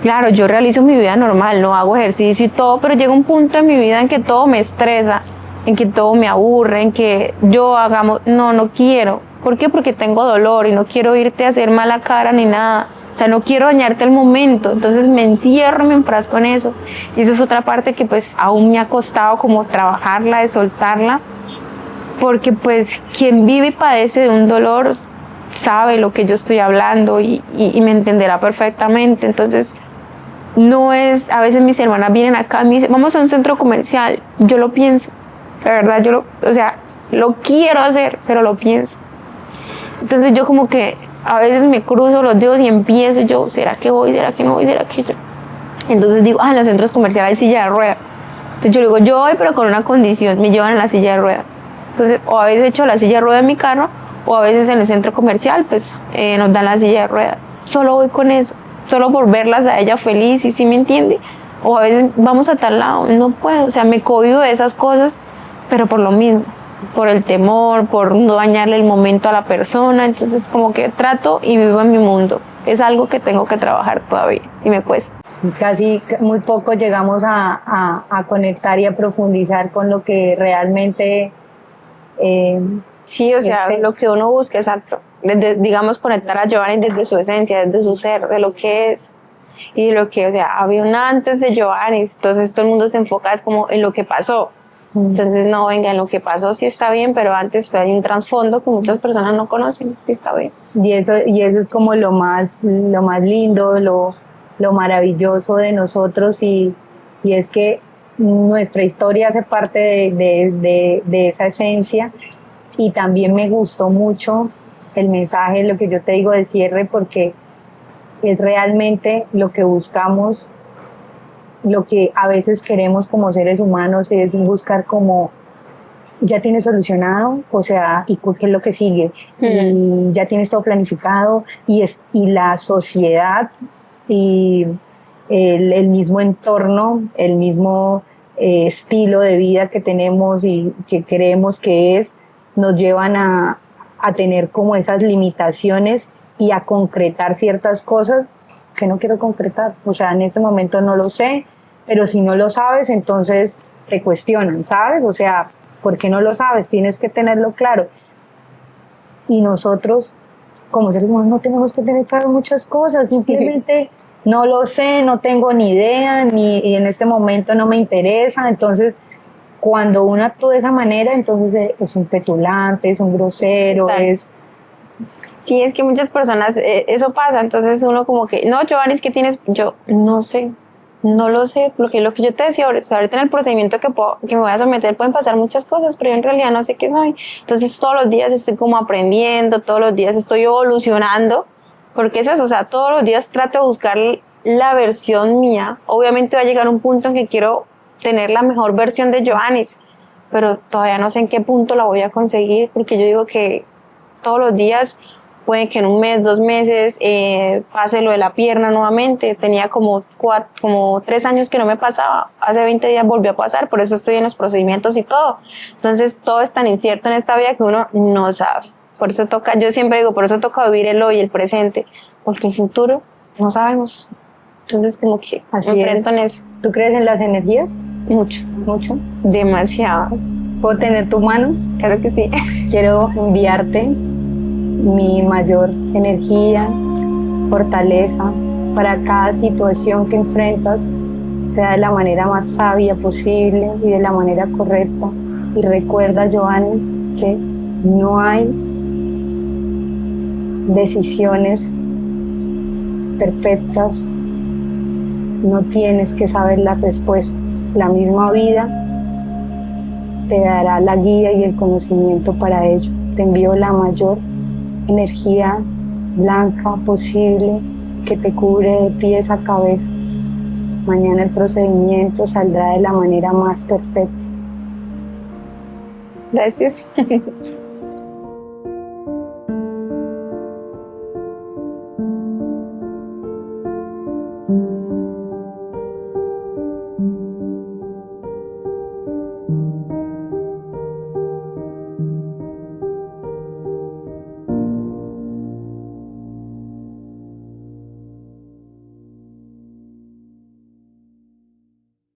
[SPEAKER 1] Claro, yo realizo mi vida normal, no hago ejercicio y todo, pero llega un punto en mi vida en que todo me estresa, en que todo me aburre, en que no quiero. ¿Por qué? Porque tengo dolor y no quiero irte a hacer mala cara ni nada. O sea, no quiero dañarte el momento, entonces me encierro, me enfrasco en eso. Y eso es otra parte que pues aún me ha costado como trabajarla, de soltarla, porque pues quien vive y padece de un dolor sabe lo que yo estoy hablando y me entenderá perfectamente. Entonces, no es, a veces mis hermanas vienen acá y me dicen, vamos a un centro comercial, yo lo pienso, la verdad lo quiero hacer, pero lo pienso. Entonces yo como que a veces me cruzo los dedos y empiezo yo, ¿será que voy? ¿Será que no voy? ¿Será que yo? Entonces digo, en los centros comerciales hay silla de ruedas. Entonces yo digo, yo voy, pero con una condición, me llevan en la silla de ruedas. Entonces, o a veces echo la silla de ruedas en mi carro, o a veces en el centro comercial, pues nos dan la silla de ruedas. Solo voy con eso, solo por verlas a ella feliz, y ¿sí me entiende? O a veces vamos a tal lado, no puedo, o sea, me cohíbo de esas cosas, pero por lo mismo, por el temor, por no dañarle el momento a la persona. Entonces como que trato y vivo en mi mundo. Es algo que tengo que trabajar todavía y me cuesta.
[SPEAKER 3] Casi muy poco llegamos a conectar y a profundizar con lo que realmente...
[SPEAKER 1] sí, o sea, lo que uno busca, exacto. Digamos, conectar a Giovanni desde su esencia, desde su ser, de lo que es. Y de lo que, o sea, había una antes de Giovanni, entonces todo el mundo se enfoca es como en lo que pasó. Entonces, no, venga, en lo que pasó sí está bien, pero antes hay un trasfondo que muchas personas no conocen, y está bien.
[SPEAKER 3] Y eso es como lo más lindo, lo maravilloso de nosotros, y es que nuestra historia hace parte de esa esencia. Y también me gustó mucho el mensaje, lo que yo te digo de cierre, porque es realmente lo que buscamos. Lo que a veces queremos como seres humanos es buscar como, ya tienes solucionado, o sea, ¿y qué es lo que sigue? Y ya tienes todo planificado, y la sociedad y el mismo entorno, el mismo estilo de vida que tenemos y que creemos que nos llevan a tener como esas limitaciones y a concretar ciertas cosas que no quiero concretar. O sea, en este momento no lo sé, pero si no lo sabes, entonces te cuestionan, ¿sabes? O sea, ¿por qué no lo sabes? Tienes que tenerlo claro. Y nosotros, como seres humanos, no tenemos que tener claro muchas cosas. Simplemente no lo sé, no tengo ni idea, y en este momento no me interesa. Entonces, cuando uno actúa de esa manera, entonces es un petulante, es un grosero,
[SPEAKER 1] Total. Sí, es que muchas personas, eso pasa, entonces uno como que, no, Giovanni, es que tienes, yo no sé, no lo sé, lo que yo te decía ahorita en el procedimiento que me voy a someter pueden pasar muchas cosas, pero yo en realidad no sé qué soy. Entonces todos los días estoy como aprendiendo, todos los días estoy evolucionando, porque es eso, o sea, todos los días trato de buscar la versión mía. Obviamente va a llegar un punto en que quiero tener la mejor versión de Giovanni, pero todavía no sé en qué punto la voy a conseguir, porque yo digo que todos los días, puede que en un mes, 2 meses, pase lo de la pierna nuevamente. Tenía como 3 años que no me pasaba. Hace 20 días volvió a pasar, por eso estoy en los procedimientos y todo. Entonces, todo es tan incierto en esta vida que uno no sabe. Por eso toca, yo siempre digo, por eso toca vivir el hoy, el presente, porque el futuro no sabemos. Entonces, como que
[SPEAKER 3] Así
[SPEAKER 1] me enfrento en eso.
[SPEAKER 3] ¿Tú crees en las energías?
[SPEAKER 1] Mucho,
[SPEAKER 3] Mucho.
[SPEAKER 1] demasiado.
[SPEAKER 3] ¿Puedo tener tu mano?
[SPEAKER 1] Claro que sí.
[SPEAKER 3] Quiero enviarte mi mayor energía, fortaleza para cada situación que enfrentas, sea de la manera más sabia posible y de la manera correcta. Y recuerda, Johannes, que no hay decisiones perfectas, no tienes que saber las respuestas. La misma vida te dará la guía y el conocimiento para ello. Te envío la mayor energía blanca posible que te cubre de pies a cabeza. Mañana el procedimiento saldrá de la manera más perfecta.
[SPEAKER 1] Gracias.